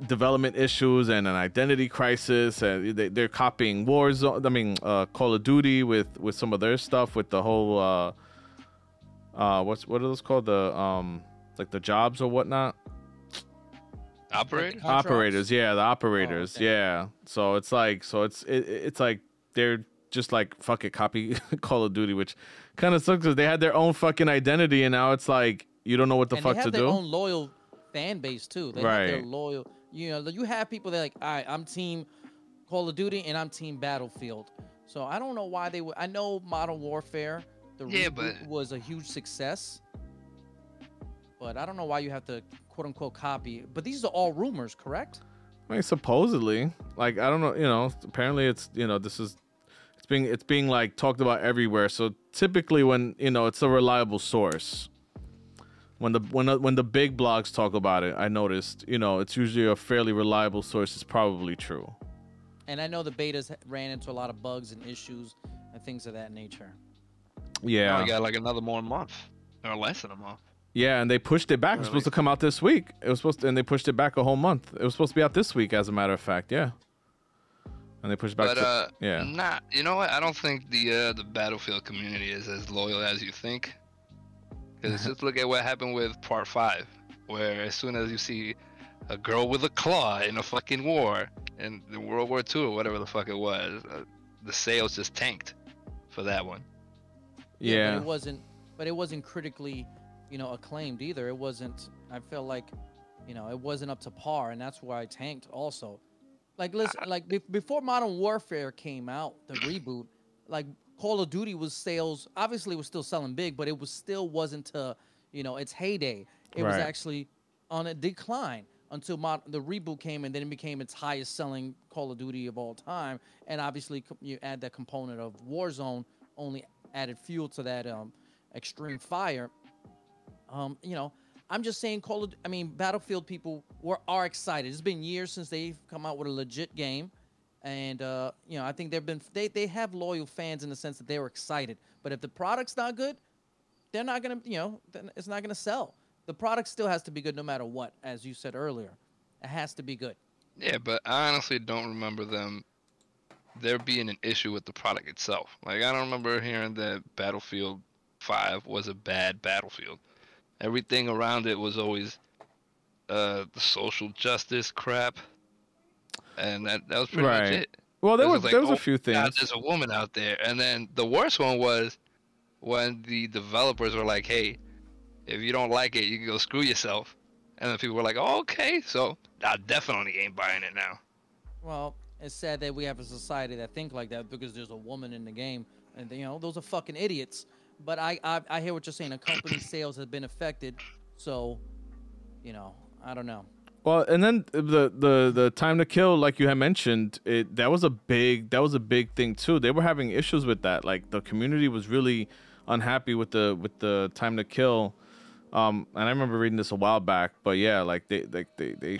development issues and an identity crisis, and they're copying Warzone. I mean, Call of Duty with some of their stuff, with the whole what are those called, the like the jobs or whatnot. Operators, yeah, the operators, yeah. So it's like, it's like they're just like, fuck it, copy Call of Duty, which kind of sucks because they had their own fucking identity, and now it's like you don't know what the fuck to do. They have their own loyal fan base too. They have their loyal. You know, you have people that are like, all right, I'm team Call of Duty and I'm team Battlefield. So I don't know why they would. I know Modern Warfare, the reboot was a huge success, but I don't know why you have to quote unquote copy. But these are all rumors, correct? I mean, supposedly, like, I don't know, you know, apparently it's, you know, it's being like talked about everywhere. So typically when, you know, it's a reliable source. When the big blogs talk about it, I noticed, you know, it's usually a fairly reliable source. It's probably true. And I know the betas ran into a lot of bugs and issues and things of that nature. Yeah. Now we got like another more month, or less than a month. Yeah, and they pushed it back. Really? It was supposed to come out this week. It was supposed to, and they pushed it back a whole month. It was supposed to be out this week, as a matter of fact. Yeah. And they pushed back. Yeah. You know what? I don't think the Battlefield community is as loyal as you think. Because just look at what happened with Part 5, where as soon as you see a girl with a claw in a fucking war, in World War II or whatever the fuck it was, the sales just tanked for that one. Yeah. But it wasn't critically, you know, acclaimed either. It wasn't. I felt like, you know, it wasn't up to par, and that's why I tanked also. Like, listen, like before Modern Warfare came out, the reboot, like, Call of Duty was sales, obviously it was still selling big, but it was still wasn't to, you know, its heyday. It was actually on a decline until the reboot came, and then it became its highest selling Call of Duty of all time. And obviously you add that component of Warzone, only added fuel to that extreme fire. You know, I'm just saying Battlefield people are excited. It's been years since they've come out with a legit game. And you know, I think they have loyal fans in the sense that they were excited. But if the product's not good, they're not gonna, you know, it's not gonna sell. The product still has to be good no matter what, as you said earlier. It has to be good. Yeah, but I honestly don't remember there being an issue with the product itself. Like, I don't remember hearing that Battlefield 5 was a bad Battlefield. Everything around it was always the social justice crap. And that was pretty much it. Well, there was a few things. God, there's a woman out there. And then the worst one was when the developers were like, hey, if you don't like it, you can go screw yourself. And then people were like, oh, okay, so I definitely ain't buying it now. Well, it's sad that we have a society that think like that because there's a woman in the game. And, you know, those are fucking idiots. But I hear what you're saying. A company's sales have been affected. So, you know, I don't know. Well, and then the time to kill, like you had mentioned, that was a big thing too. They were having issues with that. Like, the community was really unhappy with the time to kill. And I remember reading this a while back, but yeah, like they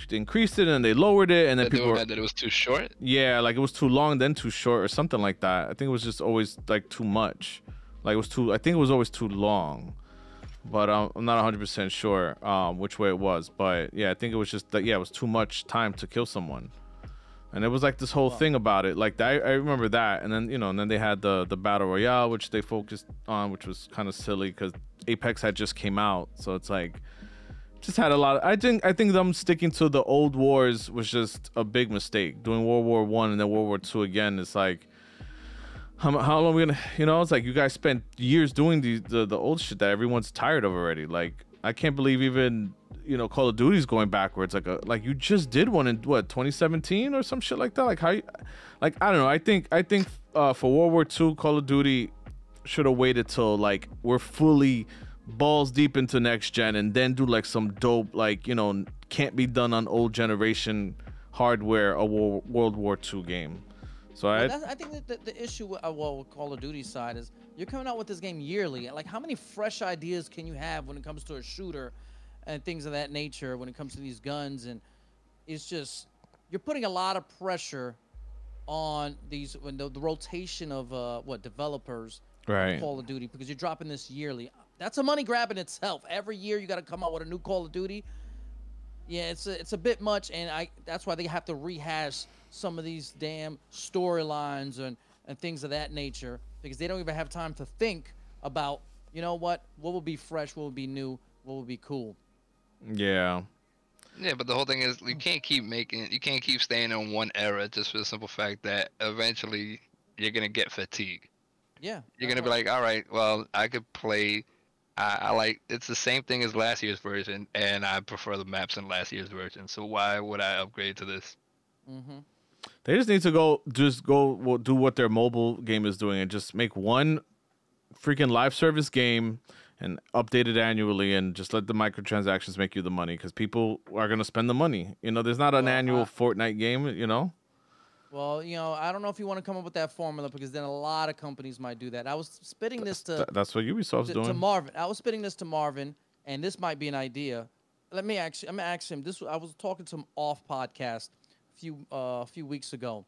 increased it and they lowered it, and then people were mad that it was too short. Yeah, like it was too long, then too short, or something like that. I think it was just always like too much. Like, I think it was always too long. But I'm not 100% sure which way it was. But yeah, I think it was just that, yeah, it was too much time to kill someone. And it was like this whole thing about it. Like, I remember that. And then, you know, and then they had the Battle Royale, which they focused on, which was kind of silly because Apex had just came out. So it's like, just had a lot of, I think them sticking to the old wars was just a big mistake. Doing World War I and then World War II again, it's like, how long are we gonna, you know, it's like you guys spent years doing the old shit that everyone's tired of already. Like, I can't believe even, you know, Call of Duty's going backwards. Like you just did one in what, 2017 or some shit like that. Like, I don't know. I think for World War II, Call of Duty should have waited till like we're fully balls deep into next gen and then do like some dope, like, you know, can't be done on old generation hardware, a World War II game. So I think that the issue with Call of Duty side is you're coming out with this game yearly. Like, how many fresh ideas can you have when it comes to a shooter and things of that nature, when it comes to these guns? And it's just, you're putting a lot of pressure on these, when the rotation of developers of Call of Duty, because you're dropping this yearly. That's a money grab in itself. Every year you got to come out with a new Call of Duty. Yeah, it's a bit much, and that's why they have to rehash some of these damn storylines and things of that nature, because they don't even have time to think about, you know what will be fresh, what will be new, what will be cool. Yeah. Yeah, but the whole thing is you can't keep staying in one era just for the simple fact that eventually you're gonna get fatigue. Yeah. You're gonna be like, all right, well, I could play. I like it's the same thing as last year's version, and I prefer the maps in last year's version. So why would I upgrade to this? Mm-hmm. They just need to go do what their mobile game is doing and just make one freaking live service game and update it annually and just let the microtransactions make you the money, because people are going to spend the money. You know, there's not an annual Fortnite game, you know? Well, you know, I don't know if you want to come up with that formula, because then a lot of companies might do that. I was spitting this to... That's what Ubisoft's doing. To Marvin. I was spitting this to Marvin, and this might be an idea. I'm going to ask him. I was talking to him off podcast a few weeks ago.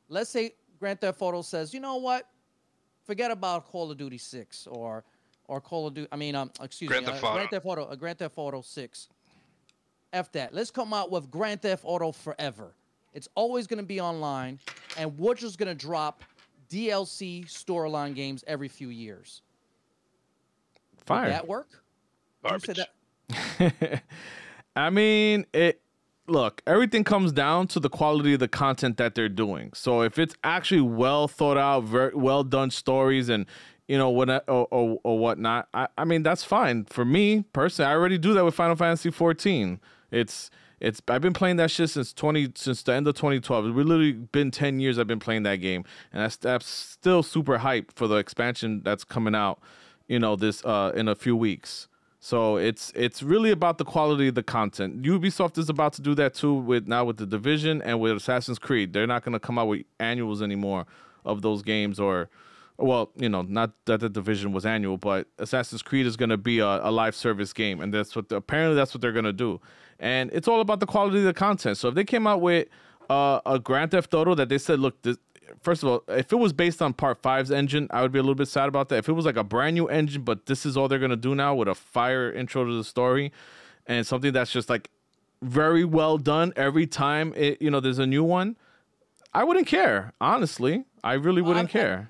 Let's say Grand Theft Auto says, you know what? Forget about Call of Duty 6 or Call of Duty. I mean, Grand Theft Auto 6. F that. Let's come out with Grand Theft Auto Forever. It's always going to be online, and we're just going to drop DLC storyline games every few years. Fire. Would that work? Garbage. That? I mean, look, everything comes down to the quality of the content that they're doing. So if it's actually well thought out, very well done stories, and you know what or whatnot, I mean that's fine for me personally. I already do that with Final Fantasy 14. I've been playing that shit since the end of 2012. It's literally been 10 years I've been playing that game, and that's still super hyped for the expansion that's coming out, you know, this in a few weeks. So it's really about the quality of the content. Ubisoft is about to do that too with The Division and with Assassin's Creed. They're not going to come out with annuals anymore of those games, or well, you know, not that The Division was annual, but Assassin's Creed is going to be a live service game, and apparently that's what they're going to do. And it's all about the quality of the content. So if they came out with a Grand Theft Auto that they said, look, first of all, if it was based on Part 5's engine, I would be a little bit sad about that. If it was like a brand new engine, but this is all they're going to do now with a fire intro to the story and something that's just like very well done every time there's a new one, I wouldn't care. Honestly, I really wouldn't care.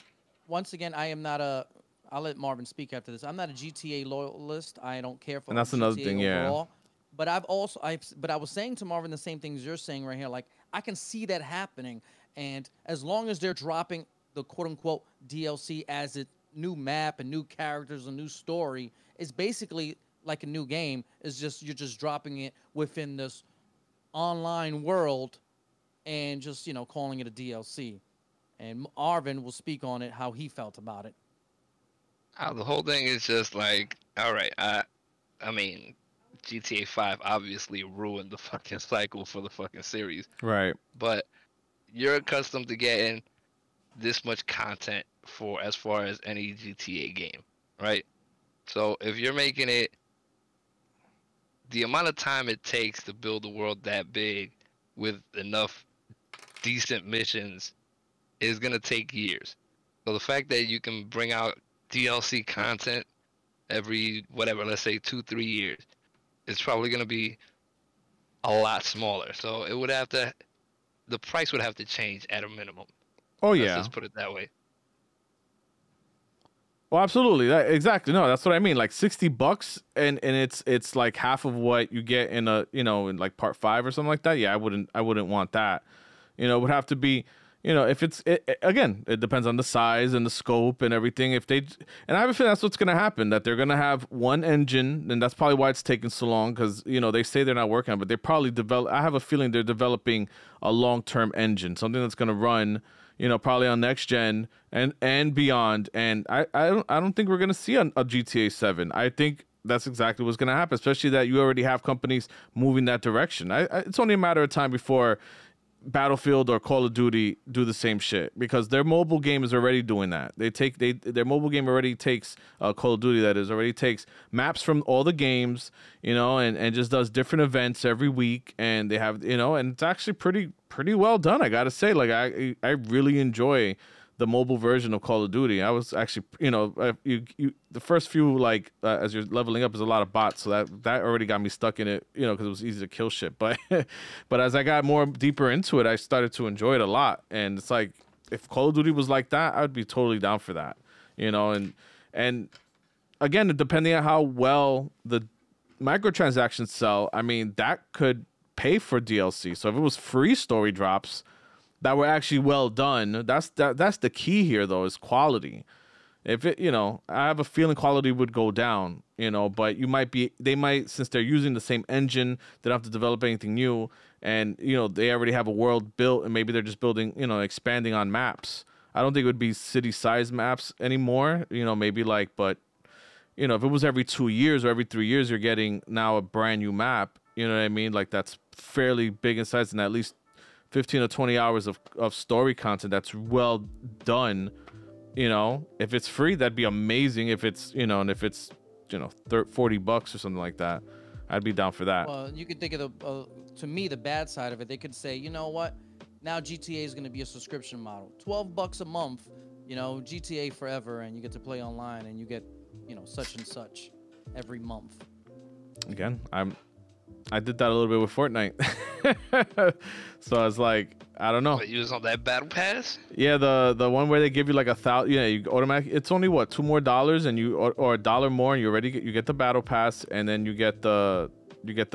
Once again, I am not I'll let Marvin speak after this. I'm not a GTA loyalist. I don't care for and that's GTA another thing, overall. Yeah. But I was saying to Marvin the same things you're saying right here. Like, I can see that happening. And as long as they're dropping the quote-unquote DLC as a new map and new characters, a new story, it's basically like a new game. It's just you're just dropping it within this online world and just, you know, calling it a DLC. And Marvin will speak on it, how he felt about it. The whole thing is just like, all right, I mean, GTA 5 obviously ruined the fucking cycle for the fucking series. Right. But you're accustomed to getting this much content for as far as any GTA game, right? So if you're making it, the amount of time it takes to build a world that big with enough decent missions is going to take years. So the fact that you can bring out DLC content every, whatever, let's say 2-3 years, it's probably going to be a lot smaller. So it would have to, the price would have to change at a minimum. Oh, yeah. Let's just put it that way. Well, absolutely. Exactly. No, that's what I mean. Like $60 and it's like half of what you get in in like Part 5 or something like that. Yeah, I wouldn't want that. You know, it would have to be, if again, it depends on the size and the scope and everything. And I have a feeling that's what's going to happen, that they're going to have one engine, and that's probably why it's taking so long, because, they say they're not working on it, but they probably I have a feeling they're developing a long-term engine, something that's going to run, probably on next gen and beyond. And I don't think we're going to see a GTA 7. I think that's exactly what's going to happen, especially that you already have companies moving that direction. It's only a matter of time before Battlefield or Call of Duty do the same shit, because their mobile game is already doing that. Their mobile game already takes Call of Duty, that is, already takes maps from all the games, and just does different events every week, and they have, and it's actually pretty well done. I gotta say, like I really enjoy the mobile version of Call of Duty. I was actually, the first few, like, as you're leveling up, is a lot of bots, so that already got me stuck in it, because it was easy to kill shit. But but as I got more deeper into it, I started to enjoy it a lot. And it's like, if Call of Duty was like that, I'd be totally down for that, and again, depending on how well the microtransactions sell, I mean, that could pay for DLC. So if it was free story drops that were actually well done, that's the key here, though, is quality. If it, I have a feeling quality would go down, but they might, since they're using the same engine, they don't have to develop anything new, and they already have a world built, and maybe they're just building, expanding on maps. I don't think it would be city-sized maps anymore, maybe like, but if it was every 2 years or every 3 years, you're getting now a brand new map. You know what I mean? Like, that's fairly big in size, and at least 15 or 20 hours of story content that's well done. If it's free, that'd be amazing. If it's, and if it's, $40 or something like that, I'd be down for that. Well, you could think of to me, the bad side of it. They could say, you know what? Now GTA is going to be a subscription model. $12 a month, GTA forever, and you get to play online, and you get, such and such every month. Again, I did that a little bit with Fortnite. So I was like, I don't know. What, you was on that battle pass? Yeah, the one where they give you like 1,000. Yeah, you automatically. It's only what, $2 more, and or $1 more, and you get the battle pass, and then you get the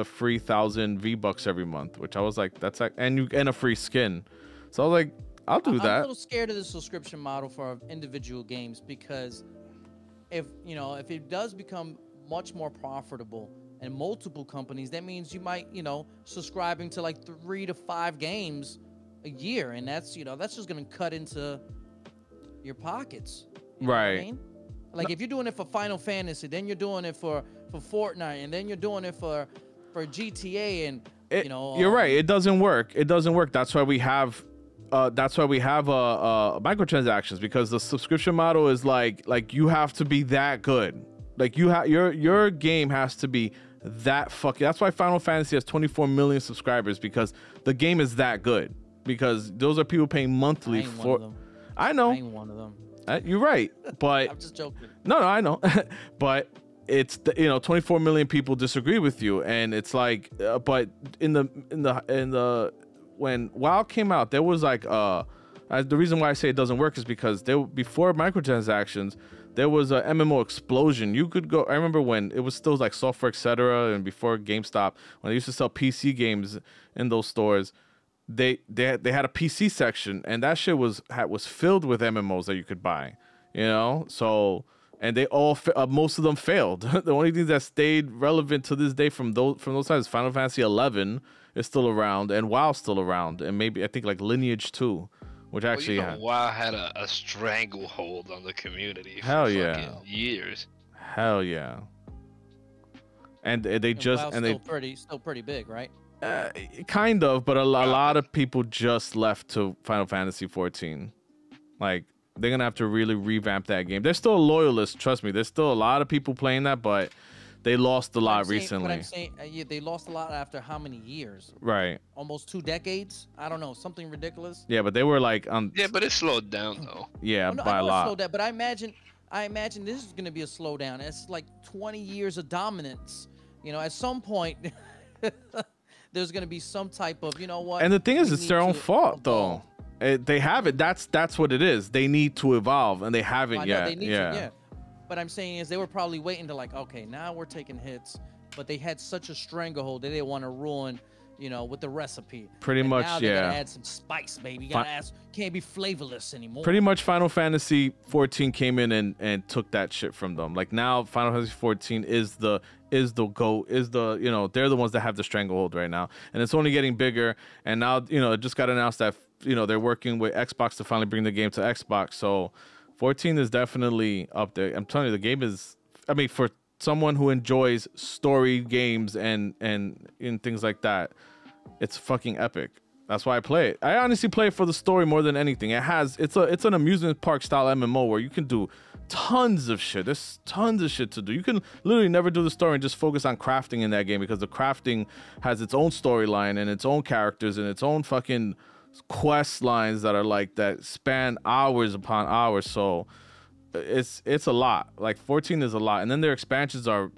free 1,000 V-Bucks every month, which I was like, that's like, and a free skin. So I was like, I'll do that. I'm a little scared of the subscription model for individual games, because if it does become much more profitable and multiple companies, that means you might, subscribing to like 3 to 5 games a year, and that's just gonna cut into your pockets. You know what I mean? Like, if you're doing it for Final Fantasy, then you're doing it for Fortnite, and then you're doing it for GTA, and you're right. It doesn't work. That's why we have microtransactions, because the subscription model is like you have to be that good. Like, your game has to be that fucking. That's why Final Fantasy has 24 million subscribers, because the game is that good. Because those are people paying monthly for. I know. I ain't one of them. You're right, but I'm just joking. No, I know, but it's 24 million people disagree with you, and it's like, but in the when WoW came out, there was like the reason why I say it doesn't work is because before microtransactions, there was a MMO explosion. You could go. I remember when it was still like Software Etc. and before GameStop, when they used to sell PC games in those stores. They had a PC section, and that shit was filled with MMOs that you could buy, So, and they all most of them failed. The only thing that stayed relevant to this day from those times, Final Fantasy 11 is still around, and WoW's still around, and maybe I think like Lineage 2, which actually WoW had a stranglehold on the community. Hell yeah, years. Hell yeah. And they just WoW's still pretty big, right? Kind of, but a lot of people just left to Final Fantasy 14. Like, they're gonna have to really revamp that game. They're still loyalists, trust me. There's still a lot of people playing that, but they lost a lot recently. But I'm saying, they lost a lot after how many years? Right. Almost 2 decades? I don't know, something ridiculous. Yeah, but they were like yeah, but it slowed down though. Yeah, by a lot. Slowed down, but I imagine this is gonna be a slowdown. It's like 20 years of dominance. At some point. There's gonna be some type of, what? And the thing is, it's their own fault, though. They have it. That's what it is. They need to evolve, and they haven't yet. They need to, yeah. But I'm saying is they were probably waiting to like, okay, now we're taking hits, but they had such a stranglehold they didn't want to ruin, with the recipe. Pretty much, now yeah. They gotta add some spice, baby. Can't be flavorless anymore. Pretty much, Final Fantasy 14 came in and took that shit from them. Like, now, Final Fantasy 14 is the GOAT, they're the ones that have the stranglehold right now, and it's only getting bigger. And now, it just got announced that they're working with Xbox to finally bring the game to Xbox. So 14 is definitely up there. I'm telling you, the game is, for someone who enjoys story games and things like that, it's fucking epic. That's why I play it. I honestly play it for the story more than anything. It's an amusement park style MMO where you can do tons of shit. There's tons of shit to do. You can literally never do the story and just focus on crafting in that game, because the crafting has its own storyline and its own characters and its own fucking quest lines that are like that span hours upon hours. So it's a lot. Like 14 is a lot, and then their expansions are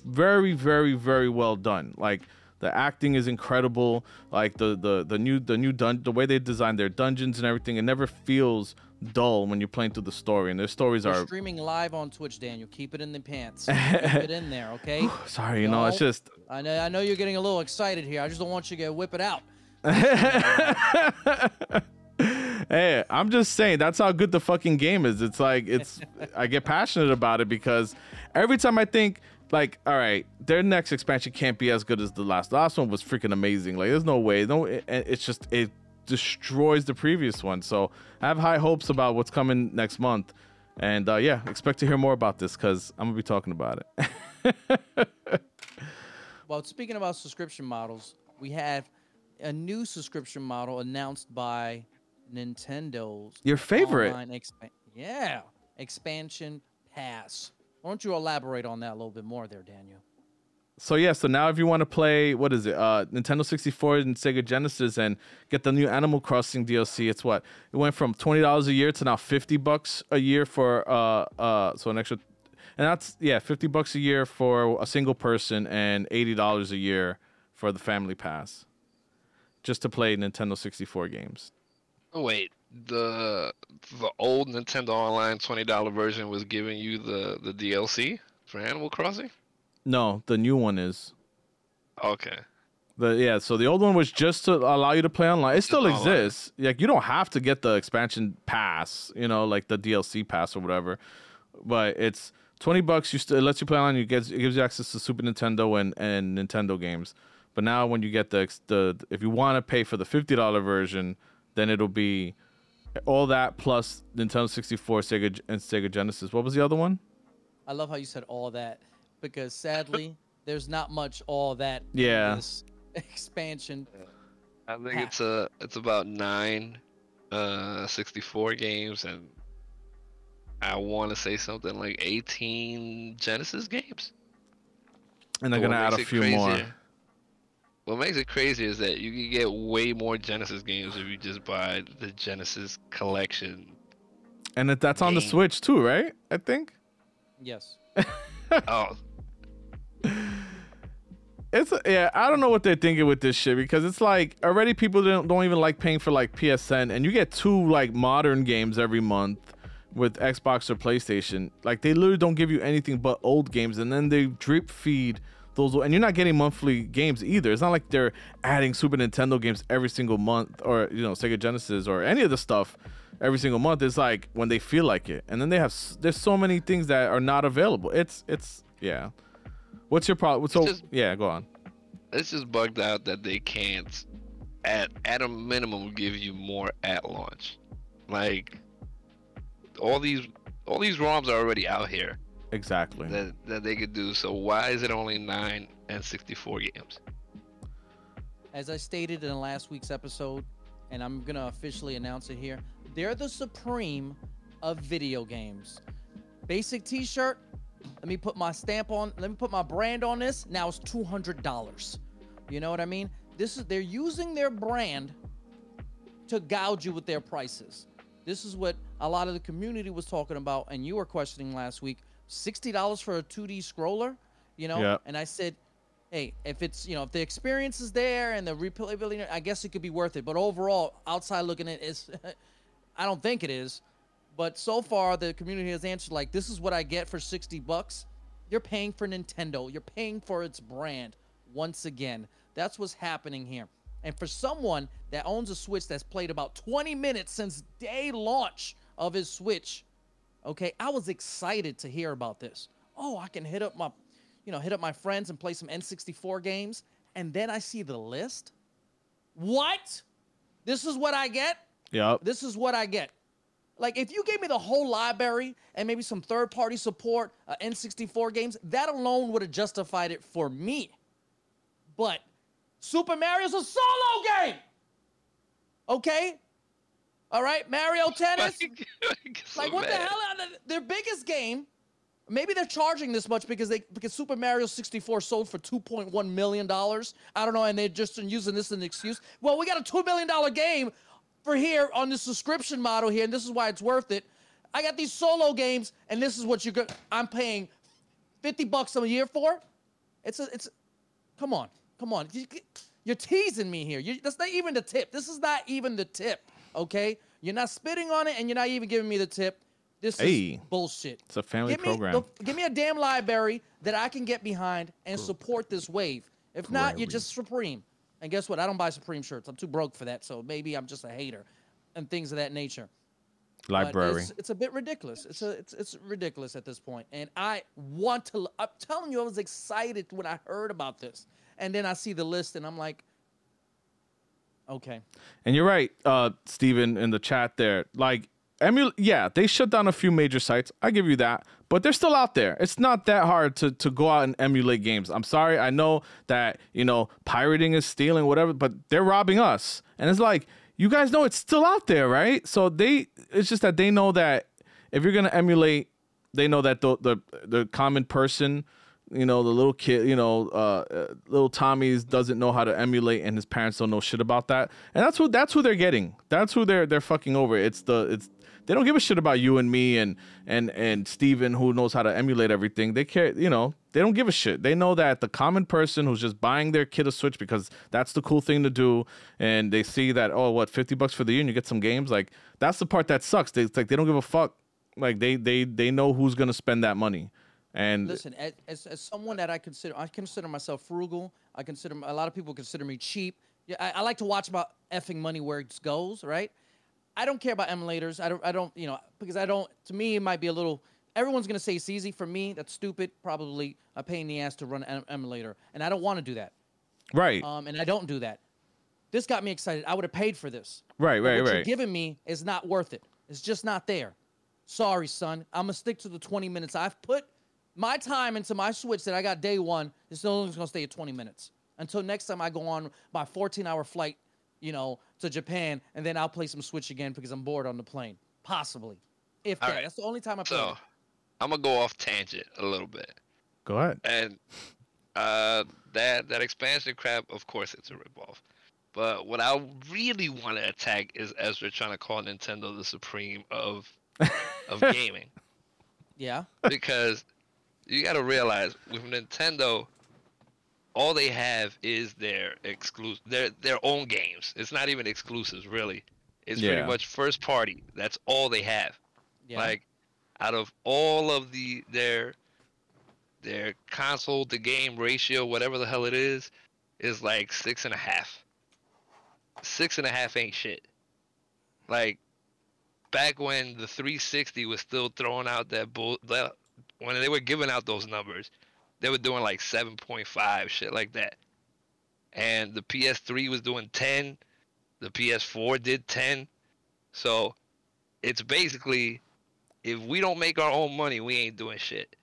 very, very, very well done. Like the acting is incredible. Like the way they design their dungeons and everything, it never feels dull when you're playing through the story. And their stories We're are streaming live on Twitch, Daniel. Keep it in the pants. Keep it in there, okay? Sorry, you know, it's just. I know you're getting a little excited here. I just don't want you to whip it out. Hey, I'm just saying that's how good the fucking game is. It's like I get passionate about it because every time I think like, all right, their next expansion can't be as good as the last. The last one was freaking amazing. Like, there's no way. It's just it destroys the previous one. So I have high hopes about what's coming next month, and yeah, expect to hear more about this because I'm gonna be talking about it. Well, speaking about subscription models, we have a new subscription model announced by Nintendo's Your favorite. Expansion Pass. Why don't you elaborate on that a little bit more there, Daniel? So yeah, so now if you want to play, what is it, Nintendo 64 and Sega Genesis and get the new Animal Crossing DLC, it's what? It went from $20 a year to now $50 a year for so an extra, and that's $50 a year for a single person and $80 a year for the family pass, just to play Nintendo 64 games. Oh, wait, the old Nintendo Online $20 version was giving you the DLC for Animal Crossing? No, the new one is. Okay. So the old one was just to allow you to play online. It still exists. Like, you don't have to get the expansion pass, you know, like the DLC pass or whatever. But it's $20. It lets you play online. It gives you access to Super Nintendo and Nintendo games. But now when you get the if you want to pay for the $50 version, then it'll be all that plus Nintendo 64, Sega, and Sega Genesis. What was the other one? I love how you said all that, because sadly, there's not much all that in this expansion. I think it's about 9 64 games, and I want to say something like 18 Genesis games. And they're going to add a few more. What makes it crazy is that you can get way more Genesis games if you just buy the Genesis collection. And that's on the Switch too, right? I think. Yes. Oh. I don't know what they're thinking with this shit, because it's like already people don't even like paying for like PSN, and you get 2 like modern games every month with Xbox or PlayStation. Like, they literally don't give you anything but old games, and then they drip feed those, and you're not getting monthly games either. It's not like they're adding Super Nintendo games every single month, or, you know, Sega Genesis or any of the stuff every single month. It's like when they feel like it, and then there's so many things that are not available. It's What's your problem? So go on. It's just bugged out that they can't at a minimum give you more at launch. Like, all these ROMs are already out here. Exactly. That they could do. So why is it only 9 and 64 games? As I stated in last week's episode, and I'm gonna officially announce it here, they're the supreme of video games. Basic T-shirt. Let me put my stamp on. Let me put my brand on this. Now it's $200. You know what I mean? They're using their brand to gouge you with their prices. This is what a lot of the community was talking about, and you were questioning last week. $60 for a 2D scroller, you know? Yeah. And I said, hey, if it's, you know, if the experience is there and the replayability, I guess it could be worth it. But overall, outside looking at it, I don't think it is. But so far, the community has answered, like, this is what I get for $60. You're paying for Nintendo. You're paying for its brand. Once again, that's what's happening here. And for someone that owns a Switch that's played about 20 minutes since day launch of his Switch, okay, I was excited to hear about this. Oh, I can hit up my friends and play some N64 games. And then I see the list. What? This is what I get? Yep. This is what I get. Like, if you gave me the whole library and maybe some third-party support, N64 games, that alone would have justified it for me. But Super Mario's a solo game! Okay? All right? Mario Tennis? Like, what the hell? Their biggest game, Maybe they're charging this much because Super Mario 64 sold for $2.1 million. I don't know, and they're just using this as an excuse. Well, we got a $2 million game for here on the subscription model here, and this is why it's worth it. I got these solo games, and this is what I'm paying $50 a year for. Come on. You're teasing me here. That's not even the tip. This is not even the tip, okay? You're not spitting on it, and you're not even giving me the tip. This is bullshit. It's a family program. Give me a damn library that I can get behind and support this wave. If not, you're just Supreme. And guess what? I don't buy Supreme shirts. I'm too broke for that, so maybe I'm just a hater and things of that nature. Library. It's a bit ridiculous. It's ridiculous at this point. And I'm telling you, I was excited when I heard about this. And then I see the list, and I'm like, okay. And you're right, Steven, in the chat there. Like, they shut down a few major sites. I give you that. But they're still out there. It's not that hard to go out and emulate games. I'm sorry. I know that, pirating is stealing, whatever, but they're robbing us. And it's like, you guys know it's still out there, right? So it's just that they know that if you're going to emulate, they know that the common person, the little kid, little Tommy's doesn't know how to emulate, and his parents don't know shit about that. And that's who they're getting. That's who they're fucking over. They don't give a shit about you and me and Steven, who knows how to emulate everything. They care, they don't give a shit. They know that the common person who's just buying their kid a Switch because that's the cool thing to do, and they see that, $50 for the year and you get some games, like that's the part that sucks. It's like they don't give a fuck. Like they know who's gonna spend that money. And listen, as someone that I consider myself frugal. A lot of people consider me cheap. Yeah, I like to watch about effing money where it goes, right? I don't care about emulators. I don't, because to me, it might be a little, everyone's going to say it's easy. For me, that's stupid, probably a pain in the ass to run an emulator. And I don't want to do that. Right. And I don't do that. This got me excited. I would have paid for this. Right. What you're giving me is not worth it. It's just not there. Sorry, son. I'm going to stick to the 20 minutes. I've put my time into my Switch that I got day one. It's only going to stay at 20 minutes. Until next time I go on my 14-hour flight, to Japan, and then I'll play some Switch again because I'm bored on the plane. Possibly. If that. Right. That's the only time I play. So, I'm going to go off tangent a little bit. Go ahead. And that expansion crap, of course, it's a ripoff. But what I really want to attack is Ezra trying to call Nintendo the supreme of gaming. Yeah. Because you got to realize, with Nintendo, all they have is their own games. It's not even exclusives, really. It's pretty much first party. That's all they have. Yeah. Like, out of all of their console to game ratio, whatever the hell it is like 6.5. 6.5 ain't shit. Like, back when the 360 was still throwing out when they were giving out those numbers, they were doing like 7.5, shit like that. And the PS3 was doing 10. The PS4 did 10. So it's basically, if we don't make our own money, we ain't doing shit.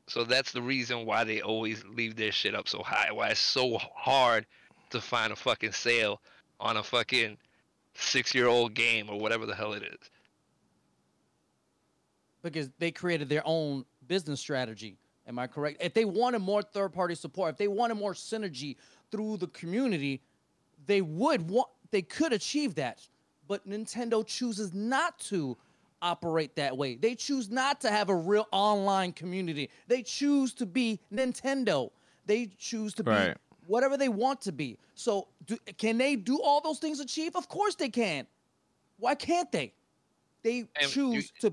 So that's the reason why they always leave their shit up so high. Why it's so hard to find a fucking sale on a fucking 6-year-old game or whatever the hell it is. Because they created their own business strategy. Am I correct? If they wanted more third-party support, if they wanted more synergy through the community, they could achieve that. But Nintendo chooses not to operate that way. They choose not to have a real online community. They choose to be Nintendo. They choose to be whatever they want to be. So can they do all those things achieve? Of course they can. Why can't they? They choose to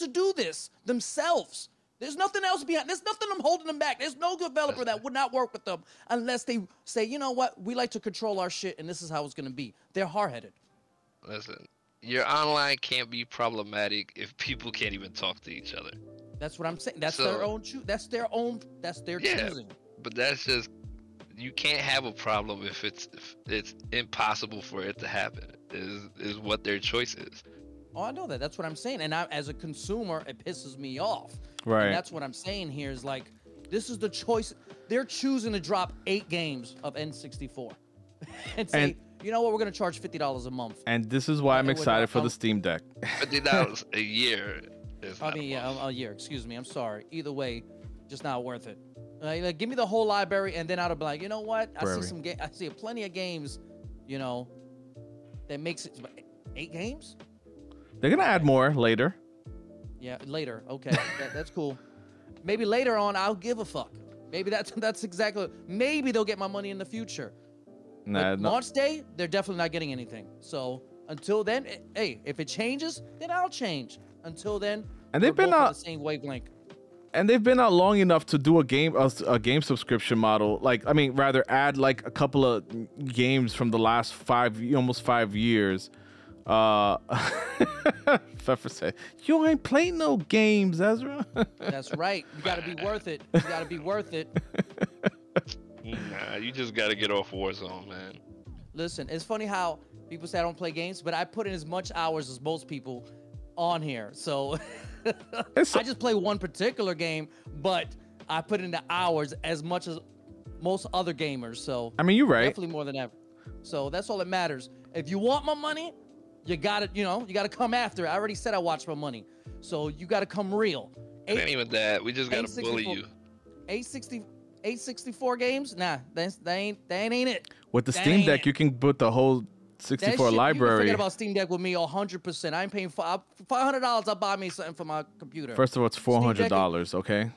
do this themselves. There's nothing else behind. There's nothing I'm holding them back. There's no developer that would not work with them unless they say, you know what, we like to control our shit, and this is how it's going to be. They're hard-headed. Listen, your online can't be problematic if people can't even talk to each other. That's what I'm saying. That's their own. That's their choosing. But that's just, you can't have a problem if it's impossible for it to happen. Is what their choice is. Oh, I know that. That's what I'm saying. And as a consumer, it pisses me off. Right. And that's what I'm saying here is like, this is the choice. They're choosing to drop 8 games of N64 and say, you know what, we're going to charge $50 a month. And this is why I'm excited for the Steam Deck. $50 a year. I mean, yeah, a year. Excuse me. I'm sorry. Either way, just not worth it. Like, give me the whole library, and then I'll be like, you know what? I see plenty of games, you know, that makes it 8 games. They're gonna add more later. Yeah, later. Okay, that's cool. Maybe later on, I'll give a fuck. Maybe that's exactly. Maybe they'll get my money in the future. Nah, launch day, they're definitely not getting anything. So until then, hey, if it changes, then I'll change. Until then, and they've been on the same wavelength. And they've been out long enough to do a game subscription model. Like, I mean, rather add like a couple of games from the last almost 5 years. Pfeffer said, "You ain't playing no games, Ezra." That's right. You gotta be worth it. You gotta be worth it. Nah, you just gotta get off Warzone, man. Listen, it's funny how people say I don't play games, but I put in as much hours as most people on here. So I just play one particular game, but I put in the hours as much as most other gamers. So I mean, you're right. Definitely more than ever. So that's all that matters. If you want my money, you gotta come after it. I already said I watch my money, so you gotta come real. It ain't even that. We just gotta bully you. 864 games? Nah, that ain't it. With the Steam Deck, you can put the whole 64 library. You forget about Steam Deck with me 100%. I ain't paying $500. I'll buy me something for my computer. First of all, it's $400. Okay.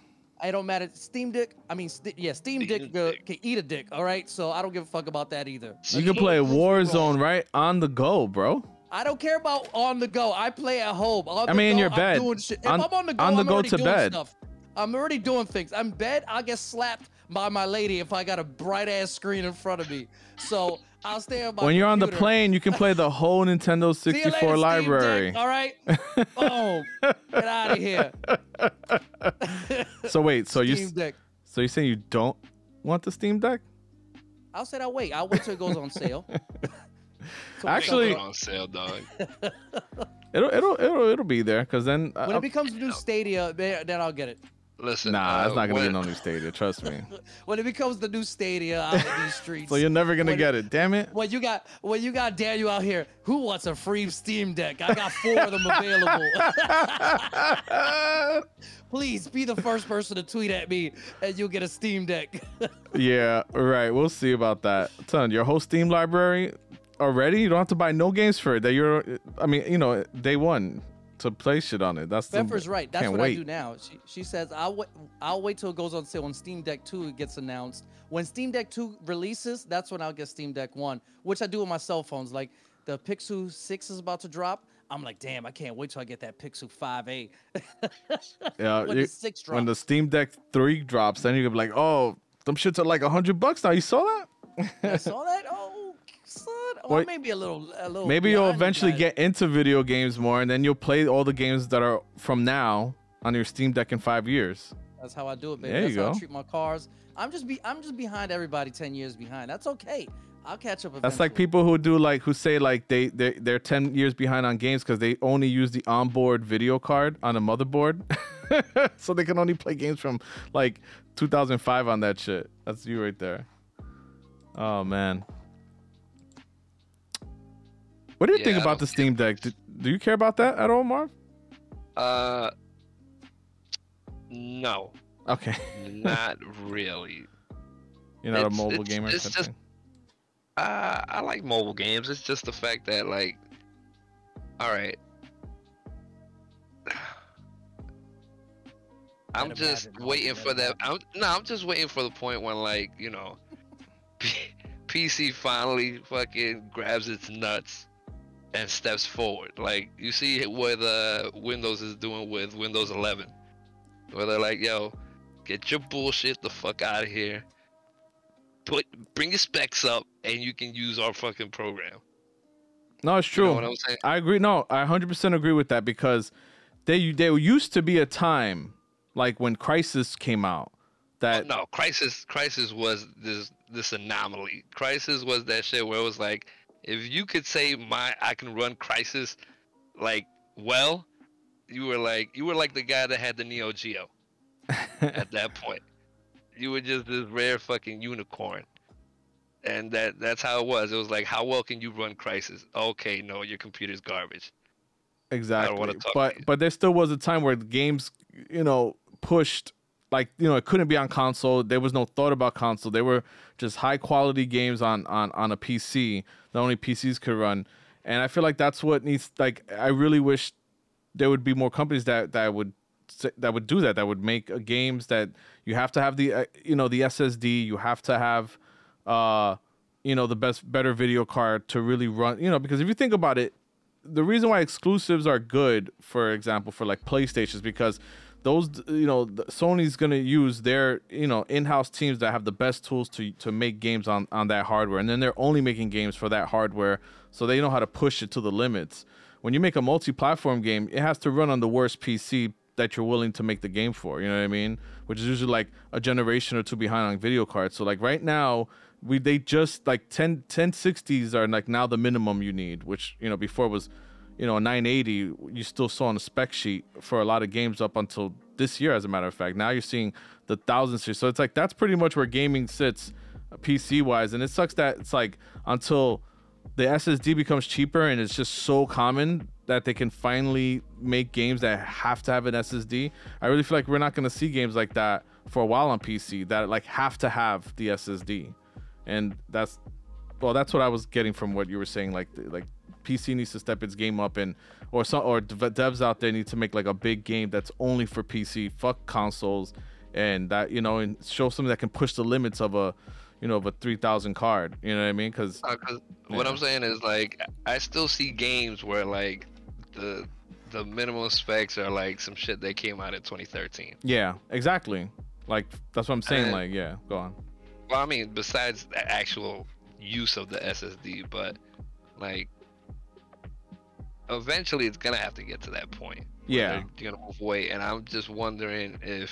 It don't matter. Steam Deck. I mean, Steam Deck can eat a dick. All right, so I don't give a fuck about that either. You can play Warzone right on the go, bro. I don't care about on the go. I play at home. In your bed. If I'm on the go, I'm already doing stuff. I'm already doing things. I'm in bed. I'll get slapped by my lady if I got a bright ass screen in front of me. So I'll stay on my When you're computer. on the plane, you can play the whole Nintendo 64 library. All right. Boom. Get out of here. So wait, so Steam Deck. So you're saying you don't want the Steam Deck? I'll say I'll wait. I'll wait till it goes on sale. Actually, on sale, dog. it'll be there because then when it becomes new Stadia, then I'll get it. Listen, nah, it's not gonna be no new Stadia. Trust me. When it becomes the new Stadia out in these streets, so you're never gonna get it. Damn it. When you got Daniel out here, who wants a free Steam Deck? I got 4 of them available. Please be the first person to tweet at me, and you'll get a Steam Deck. Yeah, right. We'll see about that. Ton, your whole Steam library already. You don't have to buy no games for it. Day one. To play shit on it. Pfeffer's right. That's what I do now. She says I'll wait till it goes on sale when Steam Deck 2 gets announced. When Steam Deck 2 releases, that's when I'll get Steam Deck 1, which I do with my cell phones. Like the Pixel 6 is about to drop. I'm like, damn, I can't wait till I get that Pixel 5a. Yeah, when the 6 drops. When the Steam Deck 3 drops, then you're gonna be like, oh, them shits are like $100 now. You saw that? I saw that? Oh, son. Or maybe a little. Maybe you'll eventually get into video games more, and then you'll play all the games that are from now on your Steam Deck in 5 years. That's how I do it, baby. There you That's how go. I treat my cars. I'm just behind everybody 10 years behind. That's okay. I'll catch up eventually. That's like people who say they're 10 years behind on games because they only use the onboard video card on a motherboard, so they can only play games from like 2005 on that shit. That's you right there. Oh man. What do you think about the Steam Deck? Do you care about that at all, Marv? No. Okay. Not really. You're not a mobile gamer? It's just, I like mobile games. It's just the fact that, like, all right. I'm just waiting for that. I'm just waiting for the point when, like, you know, PC finally fucking grabs its nuts and steps forward. Like, you see what Windows is doing with Windows 11, where they're like, yo, get your bullshit the fuck out of here. Bring your specs up, and you can use our fucking program. No, it's true. You know what I'm saying? I agree. No, I 100% agree with that because there used to be a time, like when Crysis came out, that no, Crysis was this anomaly. Crysis was that shit where it was like, if you could say I can run Crysis, like, well, you were like the guy that had the Neo Geo at that point. You were just this rare fucking unicorn. And that's how it was. It was like, how well can you run Crysis? Okay, no, your computer's garbage. Exactly. But there still was a time where the games, pushed, like, it couldn't be on console. There was no thought about console. They were just high quality games on a PC that only PCs could run. And I feel like that's what needs, like, I really wish there would be more companies that would do that, that would make games that you have to have the the SSD, you have to have the better video card to really run, because if you think about it, the reason why exclusives are good, for example, for like PlayStation, is because those, Sony's going to use their, in-house teams that have the best tools to make games on that hardware. And then they're only making games for that hardware, so they know how to push it to the limits. When you make a multi-platform game, it has to run on the worst PC that you're willing to make the game for, you know what I mean? Which is usually like a generation or two behind on video cards. So like right now, they just like 1060s are like now the minimum you need, which, before was, a 980 you still saw on the spec sheet for a lot of games up until this year, as a matter of fact. Now you're seeing the 1000 series. So it's like that's pretty much where gaming sits PC wise. And it sucks that it's like until the SSD becomes cheaper and it's just so common that they can finally make games that have to have an SSD. I really feel like we're not going to see games like that for a while on PC that like have to have the SSD. And that's what I was getting from what you were saying. Like PC needs to step its game up, or devs out there need to make like a big game that's only for PC. Fuck consoles, and that and show something that can push the limits of a 3000 card. You know what I mean? Because what I'm saying is like I still see games where like the minimum specs are like some shit that came out in 2013. Yeah, exactly. Like that's what I'm saying. Like yeah, go on. Well, I mean, besides the actual use of the SSD, but like eventually it's gonna have to get to that point. Yeah, you're gonna move away, and I'm just wondering if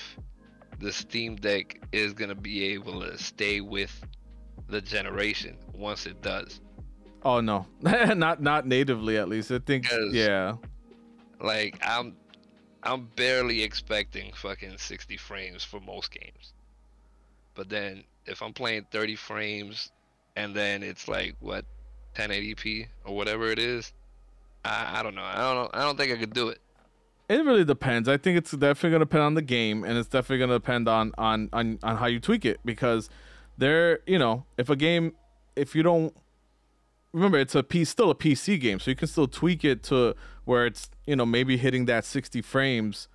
the Steam Deck is gonna be able to stay with the generation once it does. Oh no, not natively at least. I think yeah. Like I'm barely expecting fucking 60 frames for most games, but then if I'm playing 30 frames and then it's like what 1080p or whatever it is, I don't know. I don't think I could do it. It really depends. I think it's definitely gonna depend on the game, and it's definitely gonna depend on how you tweak it, because if you don't remember, it's still a PC game, so you can still tweak it to where it's maybe hitting that 60 frames,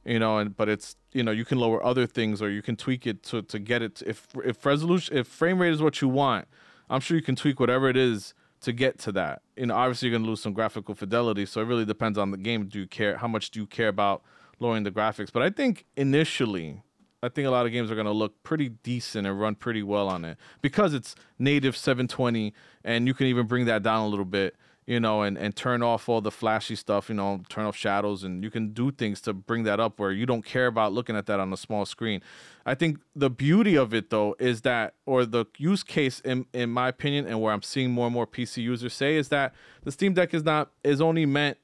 but it's you can lower other things, or you can tweak it to get it if frame rate is what you want. I'm sure you can tweak whatever it is to get to that. Obviously you're gonna lose some graphical fidelity, so it really depends on the game. How much do you care about lowering the graphics? But I think initially, a lot of games are gonna look pretty decent and run pretty well on it, because it's native 720, and you can even bring that down a little bit, and turn off all the flashy stuff, turn off shadows, and you can do things to bring that up where you don't care about looking at that on a small screen. I think the beauty of it, though, is that, or the use case, in my opinion, and where I'm seeing more and more PC users say, is that the Steam Deck is only meant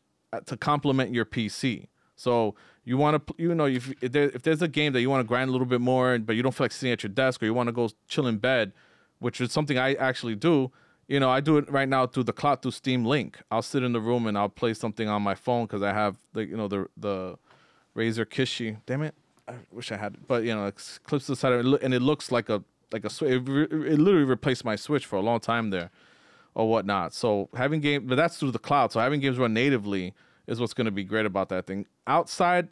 to complement your PC. So you want to, if there's a game that you want to grind a little bit more, but you don't feel like sitting at your desk, or you want to go chill in bed, which is something I actually do. I do it right now through the cloud, through Steam Link. I'll sit in the room and I'll play something on my phone, because I have the Razer Kishi. Damn it, I wish I had it. But it clips to the side of it, and it looks like a Switch. It literally replaced my Switch for a long time there, or whatnot. So having but that's through the cloud. So having games run natively is what's going to be great about that thing. Outside,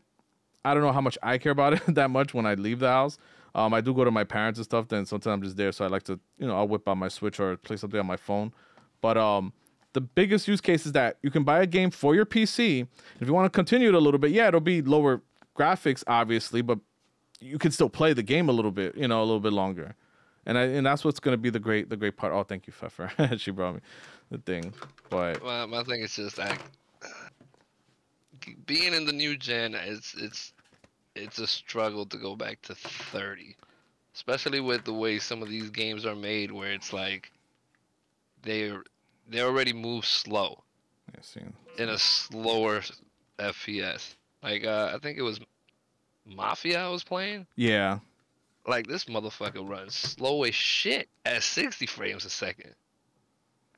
I don't know how much I care about it that much when I leave the house. I do go to my parents and stuff, then sometimes I'm just there, so I like to, I'll whip out my Switch or play something on my phone. But the biggest use case is that you can buy a game for your PC. If you want to continue it a little bit, yeah, it'll be lower graphics, obviously, but you can still play the game a little bit, a little bit longer. And that's what's going to be the great part. Oh, thank you, Pfeffer. She brought me the thing. But well, my thing is just being in the new gen, it's a struggle to go back to 30, especially with the way some of these games are made, where it's like they already move slow in a slower FPS. Like I think it was Mafia I was playing. Yeah. Like this motherfucker runs slow as shit at 60 frames a second.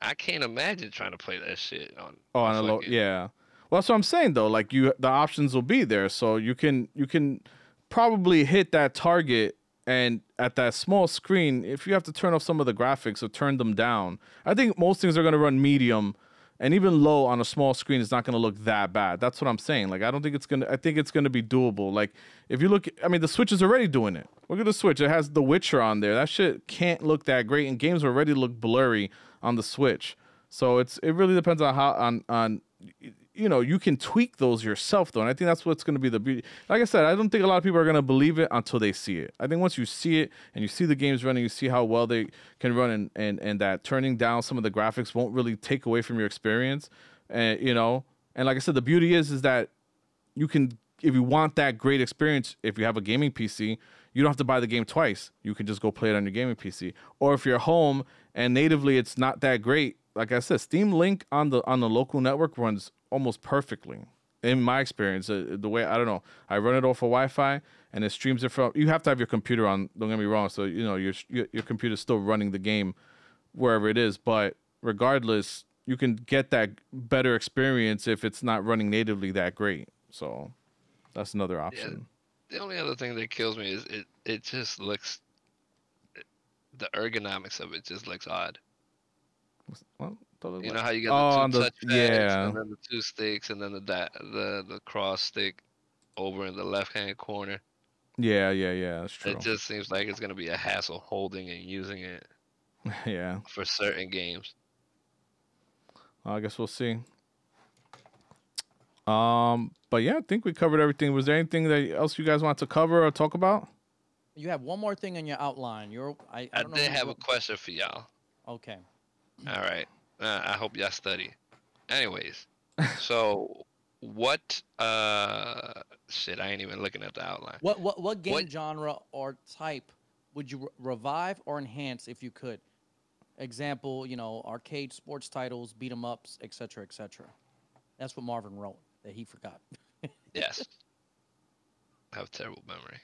I can't imagine trying to play that shit on. Oh, on a low, yeah. Well, that's what I'm saying though. Like the options will be there, so you can probably hit that target. And at that small screen, if you have to turn off some of the graphics or turn them down, I think most things are going to run medium, and even low on a small screen is not going to look that bad. That's what I'm saying. Like, I think it's going to be doable. Like, if you look, I mean, the Switch is already doing it. Look at the Switch. It has The Witcher on there. That shit can't look that great, and games already look blurry on the Switch. So it really depends on how you can tweak those yourself though, and I think that's what's going to be the beauty. Like I said, I don't think a lot of people are going to believe it until they see it. I think once you see it and you see the games running, you see how well they can run, and that turning down some of the graphics won't really take away from your experience. And and like I said, the beauty is that you can, if you want that great experience, if you have a gaming PC, you don't have to buy the game twice. You can just go play it on your gaming PC. Or if you're home and natively it's not that great, like I said, Steam Link on the local network runs almost perfectly, in my experience. The way, I don't know, I run it off of Wi-Fi and it streams it from. You have to have your computer on. Don't get me wrong. So your computer's still running the game wherever it is. But regardless, you can get that better experience if it's not running natively that great. So that's another option. Yeah, the only other thing that kills me is it just looks. The ergonomics of it just looks odd. Well, you know how you got the two touch pads, and then the two sticks, and then the cross stick over in the left hand corner. Yeah, that's true. It just seems like it's gonna be a hassle holding and using it. Yeah. For certain games. Well, I guess we'll see. But yeah, I think we covered everything. Was there anything else you guys want to cover or talk about? You have one more thing in your outline. I did have a question for y'all. Okay. All right. I hope y'all study. Anyways, so what? Shit, I ain't even looking at the outline. What game genre or type would you revive or enhance if you could? Example, arcade sports titles, beat 'em ups, etc., etc. That's what Marvin wrote that he forgot. Yes. I have terrible memory.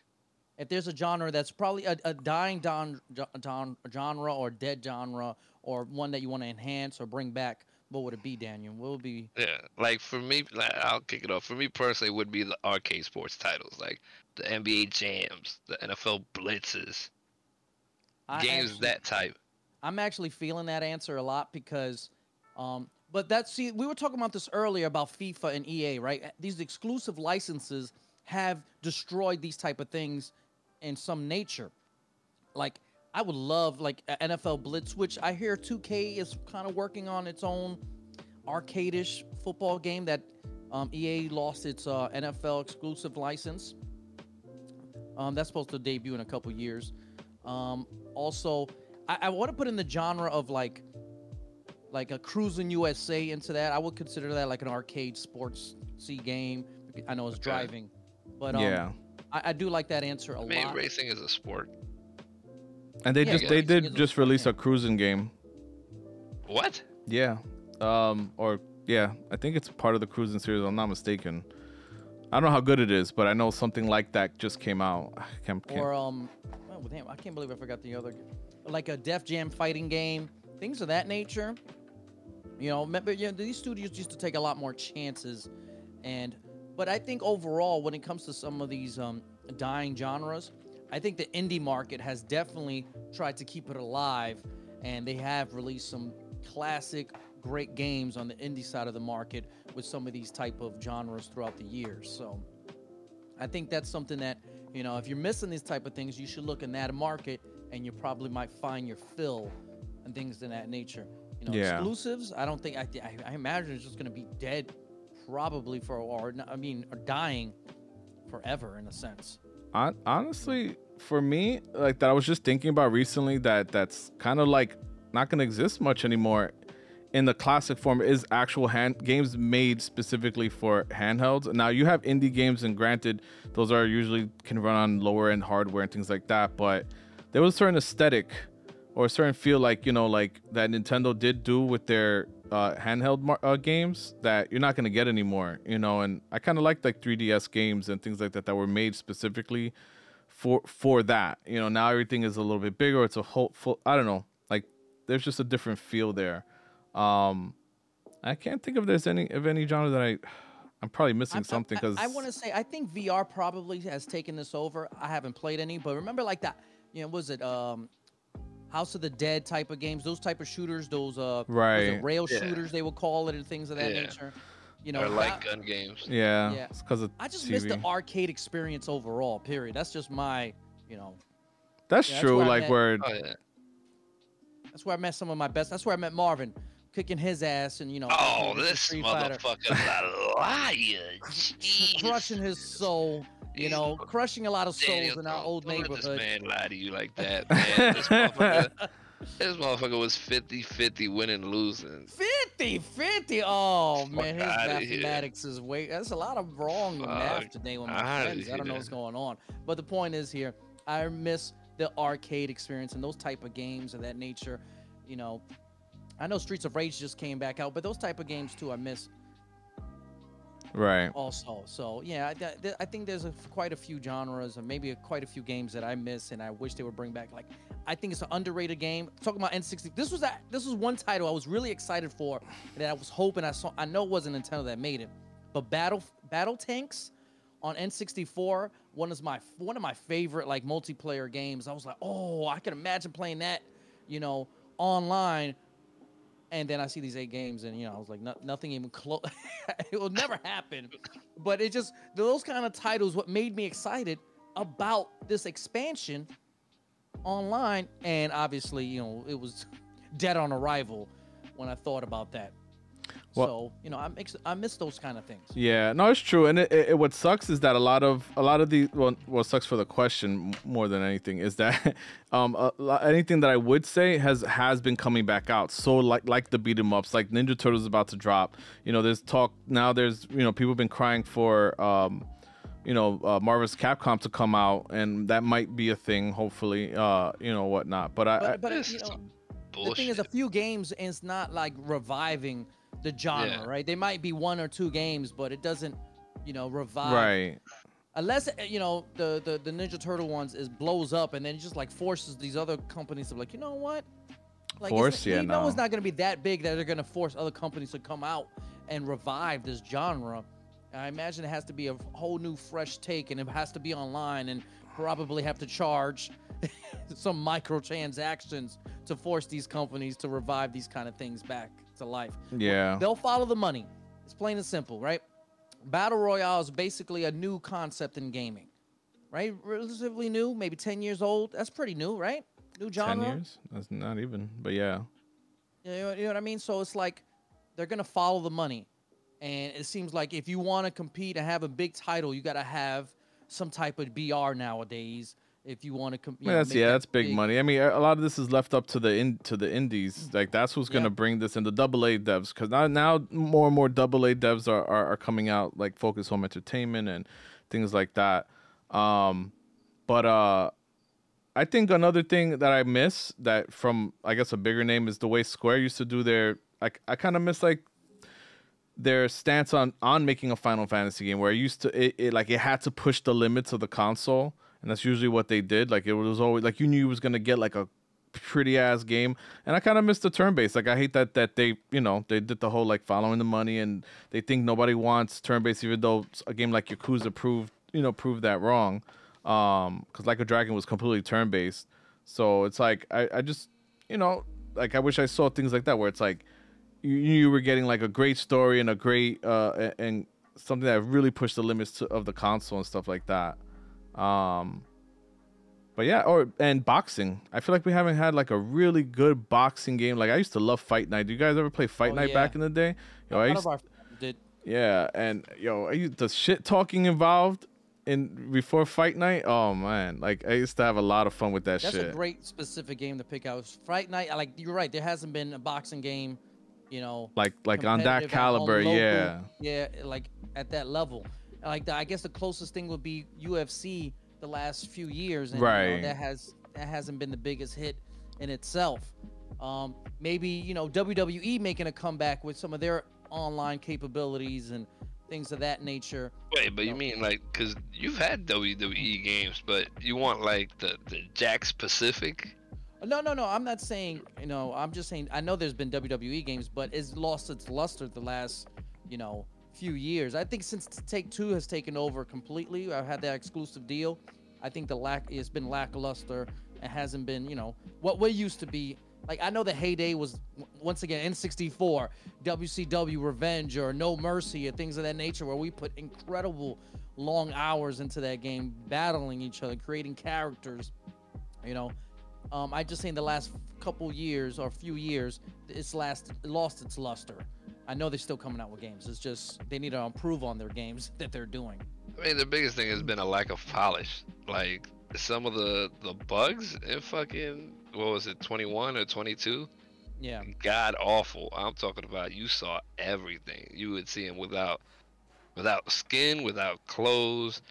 If there's a genre that's probably a dying genre or dead genre, or one that you want to enhance or bring back, what would it be, Daniel? What would be? Yeah, like for me, I'll kick it off. For me personally, it would be the arcade sports titles, like the NBA Jams, the NFL Blitzes, games that type. I'm actually feeling that answer a lot because, but we were talking about this earlier about FIFA and EA, right? These exclusive licenses have destroyed these type of things in some nature. Like, I would love like NFL Blitz, which I hear 2K is kind of working on its own arcade-ish football game that EA lost its NFL exclusive license. That's supposed to debut in a couple years. Also, I want to put in the genre of like a Cruising USA into that. I would consider that like an arcade sports game. I know it's driving, but yeah, I do like that answer a lot. Racing is a sport. And they did just release a cruising game. What? Yeah. I think it's part of the cruising series, if I'm not mistaken. I don't know how good it is, but I know something like that just came out. Or damn, I can't believe I forgot the other, like a Def Jam fighting game, things of that nature. These studios used to take a lot more chances, but I think overall, when it comes to some of these dying genres, I think the indie market has definitely tried to keep it alive, and they have released some classic, great games on the indie side of the market with some of these type of genres throughout the years. So I think that's something that, if you're missing these type of things, you should look in that market, and you probably might find your fill and things in that nature. Exclusives, I don't think, I imagine it's just going to be dead probably or dying forever in a sense. Honestly, for me, like that I was just thinking about recently that's kind of like not going to exist much anymore in the classic form is actual games made specifically for handhelds. Now you have indie games, and granted, those are usually can run on lower end hardware and things like that, but there was a certain aesthetic or a certain feel like that Nintendo did do with their handheld games that you're not going to get anymore, and I kind of like 3DS games and things like that were made specifically for that. Now everything is a little bit bigger. It's a whole full, I don't know, like there's just a different feel there. I can't think if there's any genre that I'm probably missing something because I want to say I think VR probably has taken this over. I haven't played any, but remember like that, was it House of the Dead type of games, those type of shooters, those right rail shooters they would call it, and things of that nature. Or light gun games. Yeah. It's because of I just TV. miss the arcade experience overall. Period. That's just my, That's true. That's where that's where I met some of my best. That's where I met Marvin, kicking his ass, and Oh, this motherfucker's a liar. Crushing his soul. Crushing a lot of souls in our old neighborhood. Don't let this man lie to you like that, man. This motherfucker was 50-50 winning and losing. 50-50? Oh, man. His mathematics is that's a lot of wrong math today with my friends. I don't know what's going on. But the point is here, I miss the arcade experience and those type of games of that nature. I know Streets of Rage just came back out, but those type of games, too, I miss. Right. Also, so yeah, I think there's quite a few genres, or maybe quite a few games that I miss, and I wish they would bring back. Like, I think it's an underrated game. Talking about N60, this was one title I was really excited for that I was hoping I saw. I know it wasn't Nintendo that made it, but Battle Tanks on N64, one of my favorite like multiplayer games. I was like, oh, I can imagine playing that, online. And then I see these 8 games, and I was like, nothing even close. It will never happen. But it just those kind of titles, what made me excited about this expansion online, and obviously, it was dead on arrival when I thought about that. Well, so I miss those kind of things. Yeah, no, it's true. And it what sucks is that a lot of these what sucks for the question more than anything is that anything that I would say has been coming back out. So like the beat 'em ups, like Ninja Turtles is about to drop. There's talk now. There's people have been crying for Marvel's Capcom to come out, and that might be a thing. Hopefully, whatnot. But the thing is, a few games, and it's not like reviving the genre, right? They might be 1 or 2 games, but it doesn't, revive. Right. Unless, the Ninja Turtle ones blows up, and then it just like forces these other companies to be like, you know what? Like, it's not going to be that big that they're going to force other companies to come out and revive this genre. I imagine it has to be a whole new fresh take, and it has to be online, and probably have to charge some microtransactions to force these companies to revive these kind of things back to life. Yeah. They'll follow the money. It's plain and simple, right? Battle Royale is basically a new concept in gaming, right? Relatively new, maybe 10 years old. That's pretty new, right? New genre. 10 years? That's not even, but yeah. You know what I mean? So it's like they're going to follow the money. And it seems like if you want to compete and have a big title, you got to have some type of BR nowadays. If you want to compete, that's big money. I mean, a lot of this is left up to the indies. Like that's who's gonna bring this, and the AA devs, because now more and more AA devs are coming out, like Focus Home Entertainment and things like that. But I think another thing that I miss that from I guess a bigger name is the way Square used to do their. I kind of miss like their stance on making a Final Fantasy game, where it had to push the limits of the console. And that's usually what they did. Like, it was always like you knew it was gonna get like a pretty ass game. And I kind of miss the turn based. Like, I hate that they they did the whole like following the money, and they think nobody wants turn based, even though a game like Yakuza proved that wrong. Because Like a Dragon was completely turn based. So it's like I just like I wish I saw things like that where it's like you were getting like a great story and a great and something that really pushed the limits of the console and stuff like that. But yeah, and boxing. I feel like we haven't had like a really good boxing game. Like I used to love Fight Night. Do you guys ever play Fight Night back in the day? Did. Yeah, and the shit talking involved before Fight Night. Oh man, like I used to have a lot of fun with that shit. That's a great specific game to pick out. Fight Night. Like you're right. There hasn't been a boxing game, like on that caliber. Yeah, like at that level. Like I guess the closest thing would be UFC the last few years, and right. That hasn't been the biggest hit in itself. Maybe WWE making a comeback with some of their online capabilities and things of that nature. Wait, but you mean like because you've had WWE games, but you want like the Jax Pacific? No. I'm not saying I'm just saying I know there's been WWE games, but it's lost its luster the last few years. I think since Take-Two has taken over completely, I've had that exclusive deal. I think it's been lackluster. It hasn't been, what used to be. Like, I know the heyday was, once again, N64, WCW Revenge, or No Mercy, or things of that nature, where we put incredible long hours into that game, battling each other, creating characters, I just think the last couple years or few years, it lost its luster. I know they're still coming out with games. It's just they need to improve on their games that they're doing. I mean, the biggest thing has been a lack of polish. Like, some of the bugs in fucking, what was it, 21 or 22? Yeah. God awful. I'm talking about, you saw everything. You would see him without skin, without clothes,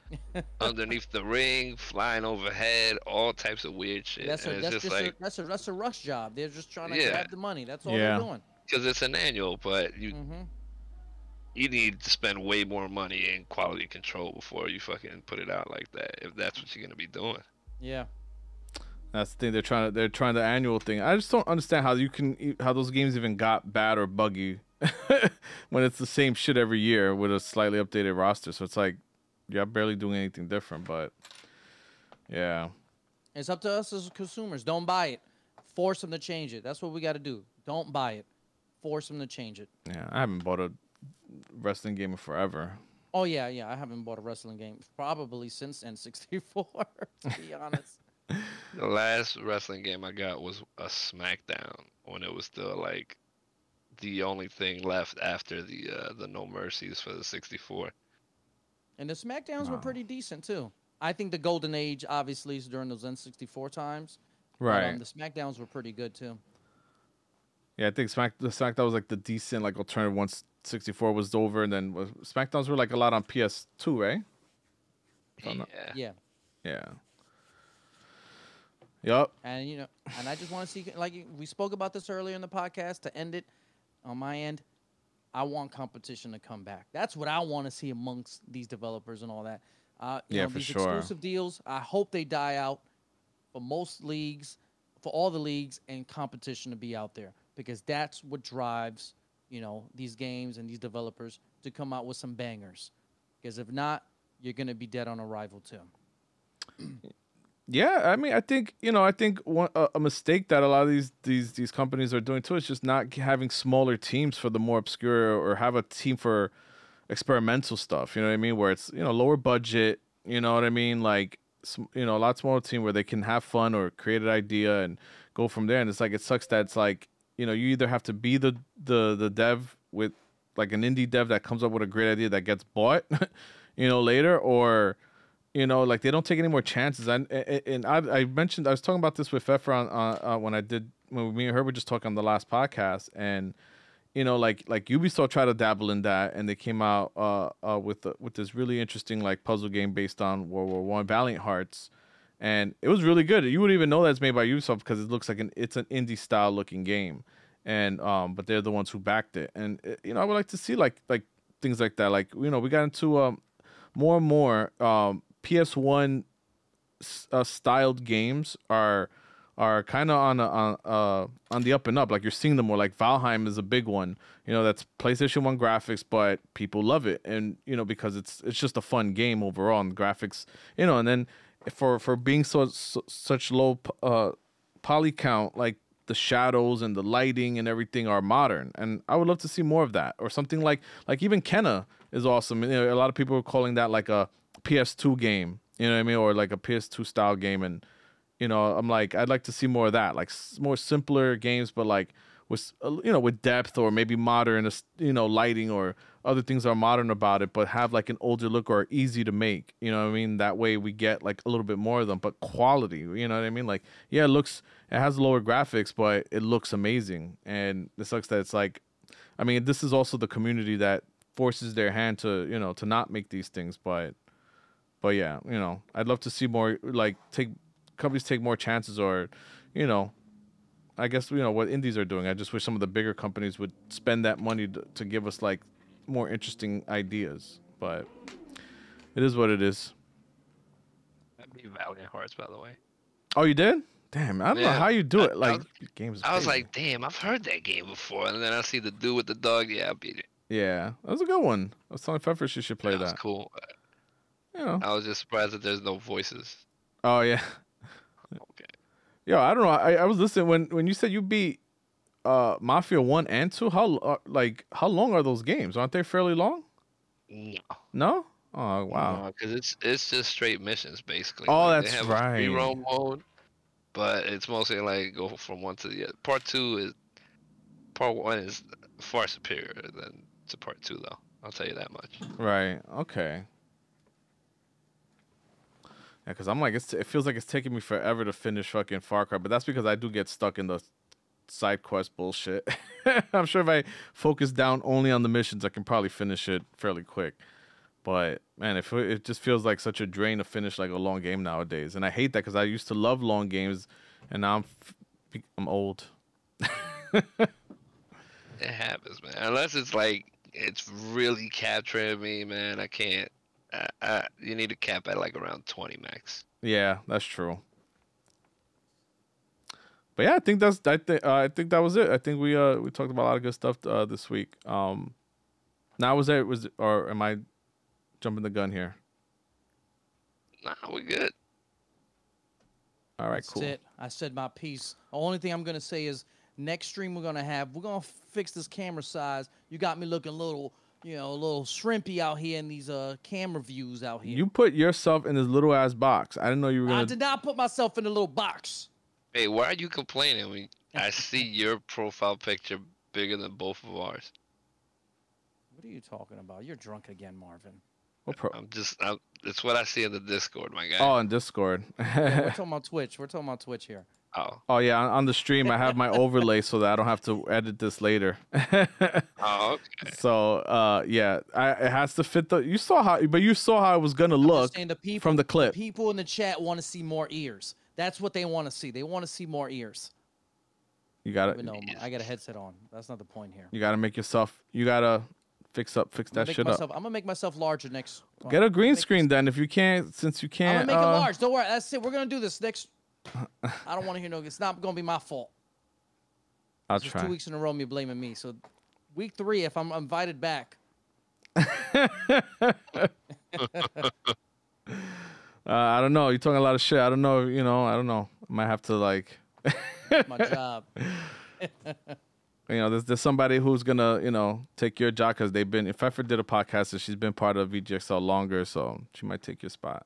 underneath the ring, flying overhead, all types of weird shit. That's a rush job. They're just trying to grab the money. That's all they're doing. Because it's an annual, but you need to spend way more money in quality control before you fucking put it out like that, if that's what you're gonna be doing. Yeah. That's the thing. They're trying the annual thing. I just don't understand how those games even got bad or buggy when it's the same shit every year with a slightly updated roster. So it's like you're barely doing anything different. But yeah, it's up to us as consumers. Don't buy it. Force them to change it. That's what we got to do. Don't buy it. Force them to change it. Yeah, I haven't bought a wrestling game in forever. Oh yeah. I haven't bought a wrestling game probably since N64. To be honest. The last wrestling game I got was a SmackDown, when it was still like the only thing left after the No Mercies for the 64. And the SmackDowns were pretty decent too. I think the golden age obviously is during those N64 times. Right. But, the SmackDowns were pretty good too. Yeah, I think the SmackDown was like the decent like alternative once 64 was over, and then SmackDowns were like a lot on PS2, right? Yeah. Yeah. Yep. And and I just want to see, like we spoke about this earlier in the podcast, to end it on my end, I want competition to come back. That's what I want to see amongst these developers and all that. For these sure. Exclusive deals, I hope they die out for most leagues, for all the leagues, and competition to be out there, because that's what drives, these games and these developers to come out with some bangers. Because if not, you're going to be dead on arrival too. Yeah, I mean, I think a mistake that a lot of these companies are doing too is just not having smaller teams for the more obscure, or have a team for experimental stuff. You know what I mean? Where it's lower budget. You know what I mean? Like a lot smaller team where they can have fun or create an idea and go from there. And it's like, it sucks that it's like you either have to be the dev with like an indie dev that comes up with a great idea that gets bought, later, or like they don't take any more chances. And I mentioned, I was talking about this with Efra when me and her were just talking on the last podcast, and like Ubisoft tried to dabble in that, and they came out with this really interesting like puzzle game based on World War I, Valiant Hearts, and it was really good. You wouldn't even know that's made by Ubisoft because it looks like it's an indie style looking game, and but they're the ones who backed it, and I would like to see like things like that. Like we got into more and more PS1 styled games are kind of on the up and up. Like you're seeing them more. Like Valheim is a big one. That's PlayStation 1 graphics, but people love it, and because it's just a fun game overall, and the graphics, and then for being such low poly count, like the shadows and the lighting and everything are modern, and I would love to see more of that. Or something like even Kenna is awesome. A lot of people are calling that like a PS2 game, you know what I mean, or like a PS2 style game, and I'm like, I'd like to see more of that, like more simpler games, but like with with depth, or maybe modern, lighting or other things that are modern about it, but have like an older look or easy to make, you know what I mean. That way we get like a little bit more of them, but quality, you know what I mean. Like it has lower graphics, but it looks amazing, and it sucks that it's like, I mean, this is also the community that forces their hand to to not make these things, but yeah, I'd love to see more, like companies take more chances, or I guess what indies are doing. I just wish some of the bigger companies would spend that money to give us like more interesting ideas, but it is what it is. That'd be Valiant Hearts, by the way. Oh, you did? Damn, I don't know how you do it. Like games. I was like, damn, I've heard that game before, and then I see the dude with the dog. Yeah, I beat it. Yeah, that was a good one. I was telling Pfeffer she should play That was that. cool. You know. I was just surprised that there's no voices. Oh yeah. Okay. Yo, I don't know. I was listening when you said you beat Mafia 1 and 2. How long are those games? Aren't they fairly long? No. No? Oh wow. Because it's just straight missions basically. Oh, like, that's they have right. A free roam mode, but it's mostly like go from one to the other. Part 1 is far superior than to Part 2 though. I'll tell you that much. Right. Okay. Yeah, because I'm like, it feels like it's taking me forever to finish fucking Far Cry, but that's because I do get stuck in the side quest bullshit. I'm sure if I focus down only on the missions, I can probably finish it fairly quick. But man, it just feels like such a drain to finish like a long game nowadays, and I hate that because I used to love long games, and now I'm old. It happens, man. Unless it's like it's really capturing me, man. I can't. You need to cap at like around 20 max. Yeah, that's true. But yeah, I think that was it. I think we talked about a lot of good stuff this week. Now or am I jumping the gun here? Nah, we good. All right, cool. That's it. I said my piece. The only thing I'm gonna say is next stream we're gonna fix this camera size. You got me looking a little shrimpy out here in these camera views out here. You put yourself in this little ass box. I didn't know you were gonna. I did not put myself in a little box. Hey, why are you complaining when I see your profile picture bigger than both of ours? What are you talking about? You're drunk again, Marvin. It's what I see in the Discord, my guy. Oh, in Discord. Yeah, we're talking about Twitch. We're talking about Twitch here. Oh yeah, on the stream I have my overlay so that I don't have to edit this later. Oh, okay. So yeah, it has to fit you saw how it was gonna look from the clip. The people in the chat want to see more ears. That's what they want to see. They want to see more ears. You gotta. No, I got a headset on. That's not the point here. You gotta make yourself. You gotta fix that shit up. I'm gonna make myself larger next. Get a green screen then if you can't. Since you can't. I'm gonna make it large. Don't worry. That's it. We're gonna do this next. I don't want to hear no. It's not gonna be my fault. I'll try. 2 weeks in a row, me blaming me. So, week 3, if I'm invited back. I don't know. You're talking a lot of shit. I don't know. I don't know. I might have to like. My job. There's somebody who's gonna take your job because they've been. If Pfeffer did a podcast, and she's been part of VGXL longer, so she might take your spot.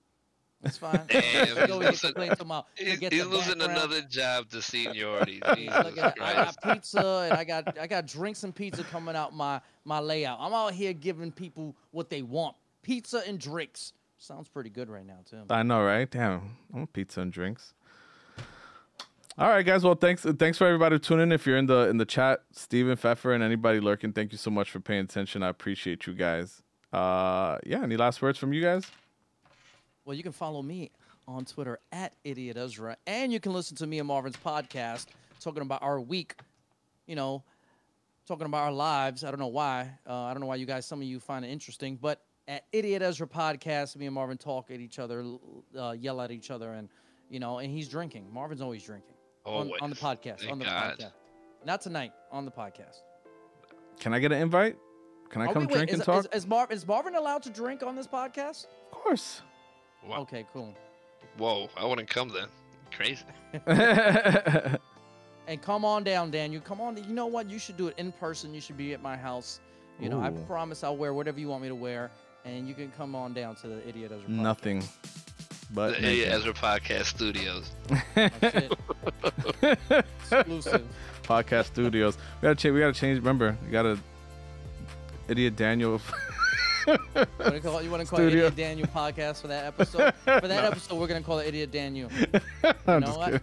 That's fine. Damn, he's losing another job to seniority. Jesus Christ. I got pizza and I got drinks and pizza coming out my layout. I'm out here giving people what they want. Pizza and drinks. Sounds pretty good right now, too. I know, right? Damn, I want pizza and drinks. All right, guys. Well, thanks for everybody tuning in. If you're in the chat, Steven, Pfeffer, and anybody lurking, thank you so much for paying attention. I appreciate you guys. Yeah. Any last words from you guys? Well, you can follow me on Twitter at Idiot Ezra, and you can listen to me and Marvin's podcast talking about our week, talking about our lives. I don't know why. I don't know why some of you find it interesting, but at Idiot Ezra Podcast, me and Marvin talk at each other, yell at each other, and and he's drinking. Marvin's always drinking. Always. On the podcast. Thank on the God. podcast. Not tonight. On the podcast. Can I get an invite? Can I come drink and talk? Is Marvin allowed to drink on this podcast? Of course. Wow. Okay, cool. Whoa, I wouldn't come then. Crazy. And come on down, Daniel. Come on. You know what? You should do it in person. You should be at my house. I promise I'll wear whatever you want me to wear, and you can come on down to the Idiot Ezra Podcast. Nothing. But the Idiot Ezra Podcast Studios. That's it. Exclusive. Podcast Studios. We gotta change. Remember, you gotta Idiot Daniel. You want to call it Idiot Daniel Podcast for that episode? For that episode, we're going to call it Idiot Daniel. You know what?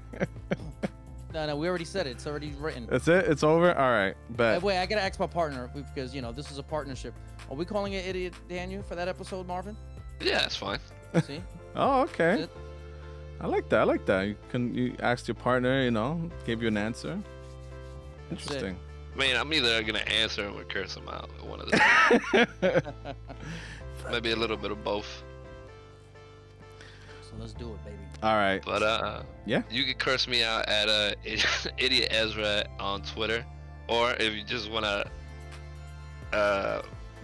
No, we already said it. It's already written. That's it? It's over? All right. Bet. Wait, I got to ask my partner because, this is a partnership. Are we calling it Idiot Daniel for that episode, Marvin? Yeah, that's fine. See? Oh, okay. I like that. You asked your partner, gave you an answer. Interesting. I mean, I'm either gonna answer or curse him out. One of them. Maybe a little bit of both. So let's do it, baby. All right. But yeah. You can curse me out at Idiot Ezra on Twitter, or if you just wanna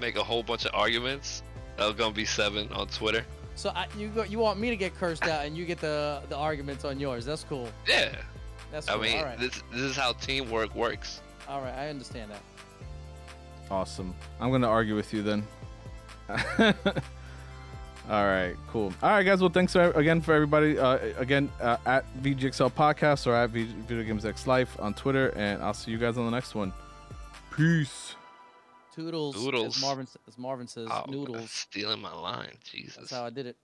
make a whole bunch of arguments, that's gonna be 7 on Twitter. So you want me to get cursed out and you get the arguments on yours. That's cool. Yeah. That's cool. I mean, all right. this is how teamwork works. All right, I understand that. Awesome. I'm gonna argue with you then. All right, cool. All right, guys. Well, thanks again for everybody. At VGXL Podcast or at Video Games X Life on Twitter, and I'll see you guys on the next one. Peace. Toodles. Noodles. As Marvin says, Oh, noodles. stealing my line. Jesus. That's how I did it.